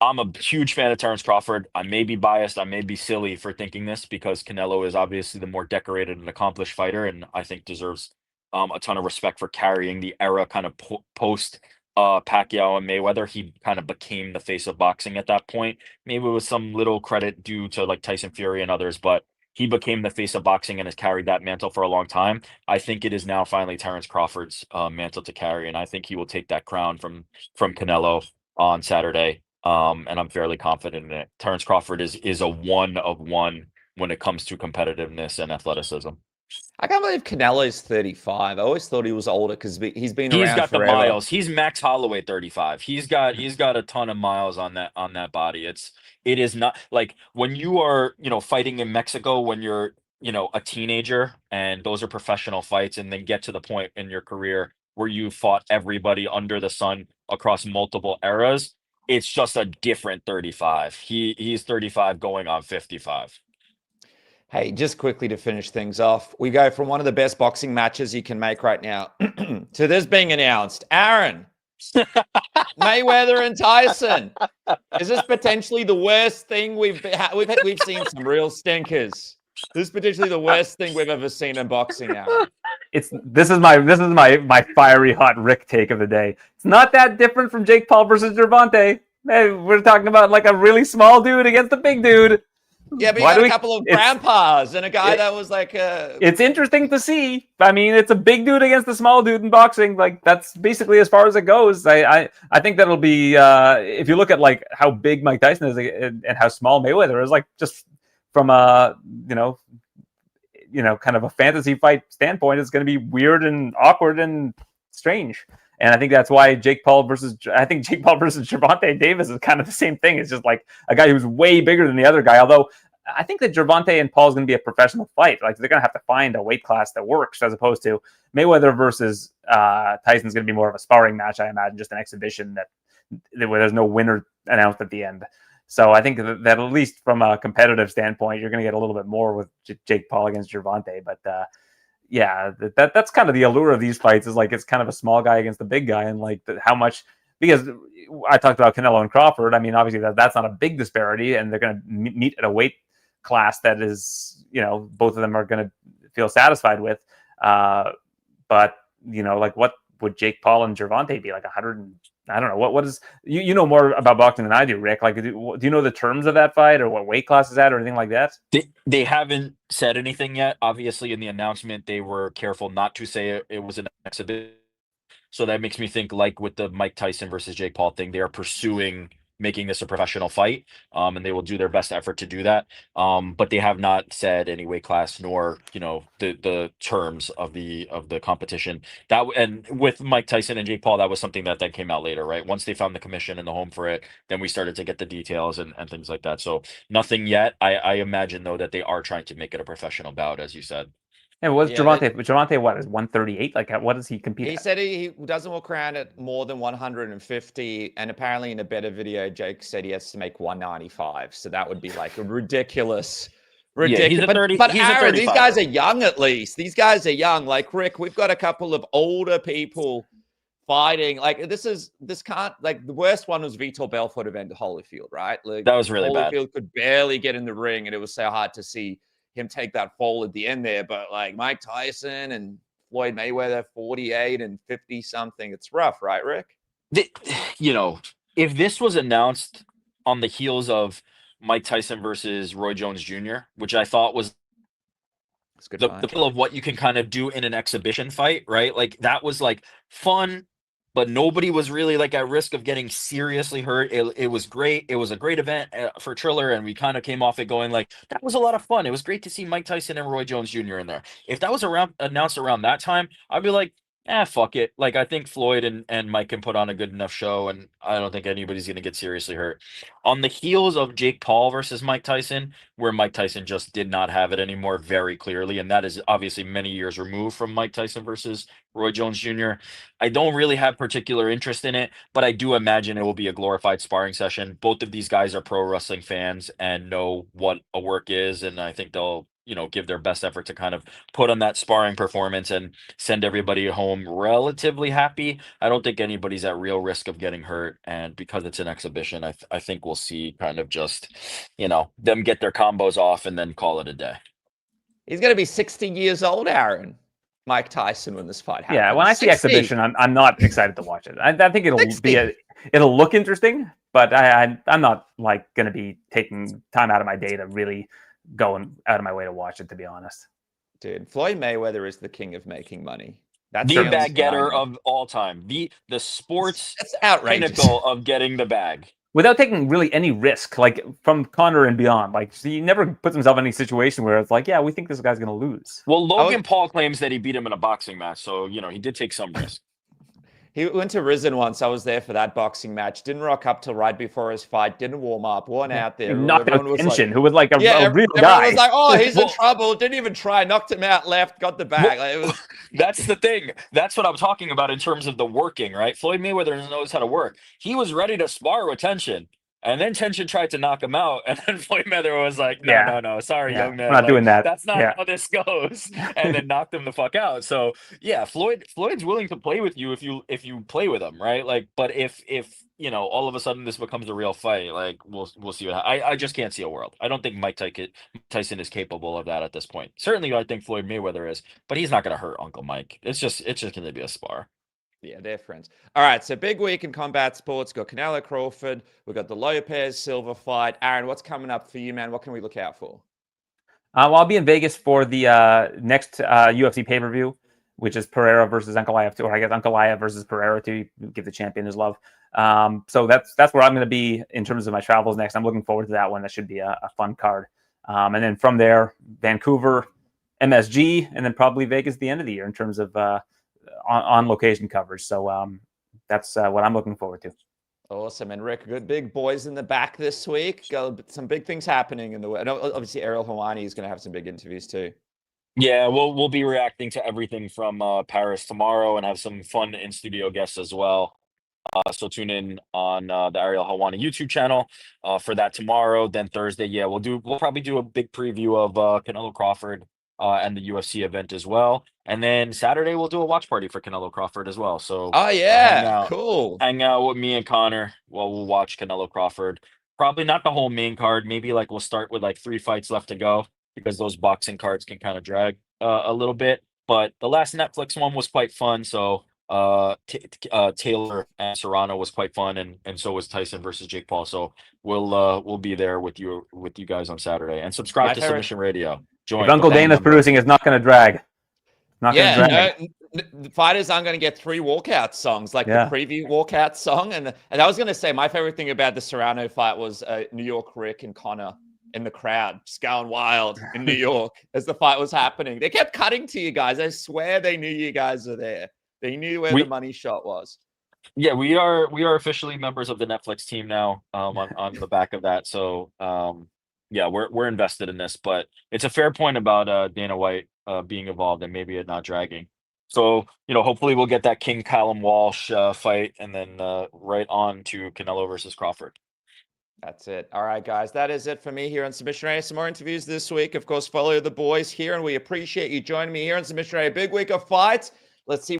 I'm a huge fan of Terrence Crawford. I may be biased. I may be silly for thinking this because Canelo is obviously the more decorated and accomplished fighter, and I think deserves a ton of respect for carrying the era kind of post Pacquiao and Mayweather. He kind of became the face of boxing at that point. Maybe with some little credit due to like Tyson Fury and others, but he became the face of boxing and has carried that mantle for a long time. I think it is now finally Terrence Crawford's mantle to carry, and I think he will take that crown from Canelo on Saturday. And I'm fairly confident in it. Terrence Crawford is a one of one when it comes to competitiveness and athleticism. I can't believe Canelo's 35. I always thought he was older because he's been He's around got the forever. miles. He's Max Holloway 35. He's got a ton of miles on that body. It is not like when you are, fighting in Mexico when you're, a teenager and those are professional fights, and then get to the point in your career where you fought everybody under the sun across multiple eras. It's just a different 35. He's 35 going on 55. Hey, just quickly to finish things off, we go from one of the best boxing matches you can make right now to this being announced. Aaron, Mayweather and Tyson. Is this potentially the worst thing we've seen some real stinkers? This is potentially the worst thing we've ever seen in boxing, Aaron. This is my fiery hot Rick take of the day. It's not that different from Jake Paul versus Gervonta. Hey, we're talking about like a really small dude against a big dude. Yeah, but you got a couple of grandpas and a guy that was like It's interesting to see. I mean, it's a big dude against a small dude in boxing. Like that's basically as far as it goes. I think that'll be if you look at like how big Mike Tyson is and how small Mayweather is, like just from a kind of a fantasy fight standpoint, it's going to be weird and awkward and strange. And I think that's why Jake Paul versus Gervonta Davis is kind of the same thing. It's just like a guy who's way bigger than the other guy. Although I think that Gervonta and Paul is going to be a professional fight. Like they're going to have to find a weight class that works, as opposed to Mayweather versus Tyson is going to be more of a sparring match, I imagine, just an exhibition where there's no winner announced at the end. So I think that at least from a competitive standpoint, you're going to get a little bit more with Jake Paul against Gervonta. But yeah, that's kind of the allure of these fights, is like it's kind of a small guy against a big guy, and like how much, because I talked about Canelo and Crawford. I mean, obviously that's not a big disparity, and they're going to meet at a weight class that is, both of them are going to feel satisfied with. But like what would Jake Paul and Gervonta be, like 100? I don't know what is you know more about boxing than I do, Rick. Like, do you know the terms of that fight or what weight class is at or anything like that? They haven't said anything yet. Obviously, in the announcement, they were careful not to say it was an exhibition. So that makes me think, like with the Mike Tyson versus Jake Paul thing, they are pursuing making this a professional fight, and they will do their best effort to do that. But they have not said any weight class nor the terms of the competition. And with Mike Tyson and Jake Paul, that was something that came out later, right? Once they found the commission and the home for it, then we started to get the details and things like that. So nothing yet. I imagine though that they are trying to make it a professional bout, as you said. And what's Gervonta? Gervonta, what is 138? Like, what does he compete? He said he doesn't walk around at more than 150, and apparently in a better video, Jake said he has to make 195. So that would be like a ridiculous. Yeah, he's a 30, but he's Aaron, a these guys are young. At least these guys are young. Like Rick, we've got a couple of older people fighting. Like this can't, like the worst one was Vitor Belfort of Holyfield, right? Like that was really bad. Holyfield could barely get in the ring, and it was so hard to see him take that fall at the end there. But like Mike Tyson and Floyd Mayweather, 48 and 50 something, it's rough, right, Rick? If this was announced on the heels of Mike Tyson versus Roy Jones Jr., which I thought was the feel of what you can kind of do in an exhibition fight, right? Like that was like fun, but nobody was really like at risk of getting seriously hurt. It was great. It was a great event for Triller, and we kind of came off it going like, that was a lot of fun. It was great to see Mike Tyson and Roy Jones Jr. in there. If that was announced around that time, I'd be like, Fuck it. Like, I think Floyd and Mike can put on a good enough show, and I don't think anybody's gonna get seriously hurt. On the heels of Jake Paul versus Mike Tyson, where Mike Tyson just did not have it anymore very clearly, and that is obviously many years removed from Mike Tyson versus Roy Jones Jr. I don't really have particular interest in it, but I do imagine it will be a glorified sparring session. Both of these guys are pro wrestling fans and know what a work is, and I think they'll, give their best effort to kind of put on that sparring performance and send everybody home relatively happy. I don't think anybody's at real risk of getting hurt, and because it's an exhibition, I think we'll see kind of just, them get their combos off and then call it a day. He's going to be 60 years old, Aaron. Mike Tyson when this fight happens. Yeah, when I see 60. exhibition, I'm not excited to watch it. I think it'll 60. It'll look interesting, but I'm not like going to be taking time out of my day to really going out of my way to watch it, to be honest. Dude, Floyd Mayweather is the king of making money. That's the bag getter of all time. The sports That's outrageous. pinnacle of getting the bag. Without taking really any risk, like from Conor and beyond. Like, so he never puts himself in any situation where it's like, yeah, we think this guy's going to lose. Well, Logan Paul claims that he beat him in a boxing match, so, he did take some risk. He went to Risen once. I was there for that boxing match. Didn't rock up till right before his fight. Didn't warm up. Won out there. He knocked out Tension, who was like a real everyone guy. was like, oh, he's in trouble. Didn't even try. Knocked him out left. Got the bag. Like, it was... That's the thing. That's what I'm talking about in terms of the working, right? Floyd Mayweather knows how to work. He was ready to spar with Tension. And then Tension tried to knock him out, and then Floyd Mayweather was like, no, sorry, young man. We're not doing that. That's not how this goes. And then knocked him the fuck out. So yeah, Floyd's willing to play with you if you play with him, right? Like, but if all of a sudden this becomes a real fight, like we'll see what I just can't see a world. I don't think Mike Tyson is capable of that at this point. Certainly I think Floyd Mayweather is, but he's not gonna hurt Uncle Mike. It's just gonna be a spar. Yeah, they're friends. All right, so big week in combat sports. Got Canelo, Crawford. We've got the Lopes, Silva fight. Aaron, what's coming up for you, man? What can we look out for? Well, I'll be in Vegas for the next UFC pay-per-view, which is Pereira versus Ankalaev, or I guess Ankalaev versus Pereira to give the champion his love. So that's where I'm going to be in terms of my travels next. I'm looking forward to that one. That should be a fun card. And then from there, Vancouver, MSG, and then probably Vegas at the end of the year in terms of on location coverage. So that's what I'm looking forward to. Awesome. And Rick, good big boys in the back this week. Got some big things happening in the way. Obviously, Ariel Helwani is going to have some big interviews too. Yeah, we'll be reacting to everything from Paris tomorrow and have some fun in studio guests as well. So tune in on the Ariel Helwani YouTube channel for that tomorrow. Then Thursday, we'll probably do a big preview of Canelo Crawford and the UFC event as well. And then Saturday we'll do a watch party for Canelo Crawford as well. So cool. Hang out with me and Connor while we'll watch Canelo Crawford. Probably not the whole main card. Maybe like we'll start with like 3 fights left to go because those boxing cards can kind of drag a little bit. But the last Netflix one was quite fun. So Taylor and Serrano was quite fun, and so was Tyson versus Jake Paul. So we'll be there with you guys on Saturday. And subscribe to Submission Radio. If Uncle Dane is producing, it's not going to drag. The fighters aren't going to get 3 walkout songs like the preview walkout song. And I was going to say my favorite thing about the Serrano fight was New York Rick and Connor in the crowd just going wild in New York as the fight was happening. They kept cutting to you guys. I swear they knew you guys were there. They knew where the money shot was. Yeah, we are officially members of the Netflix team now. On the back of that, so we're invested in this. But it's a fair point about Dana White being involved and maybe it not dragging. So hopefully we'll get that King Callum Walsh fight and then right on to Canelo versus Crawford. That's it. All right, guys, that is it for me here on Submission Radio. Some more interviews this week. Of course, follow the boys here, and we appreciate you joining me here on Submission Radio. Big week of fights. Let's see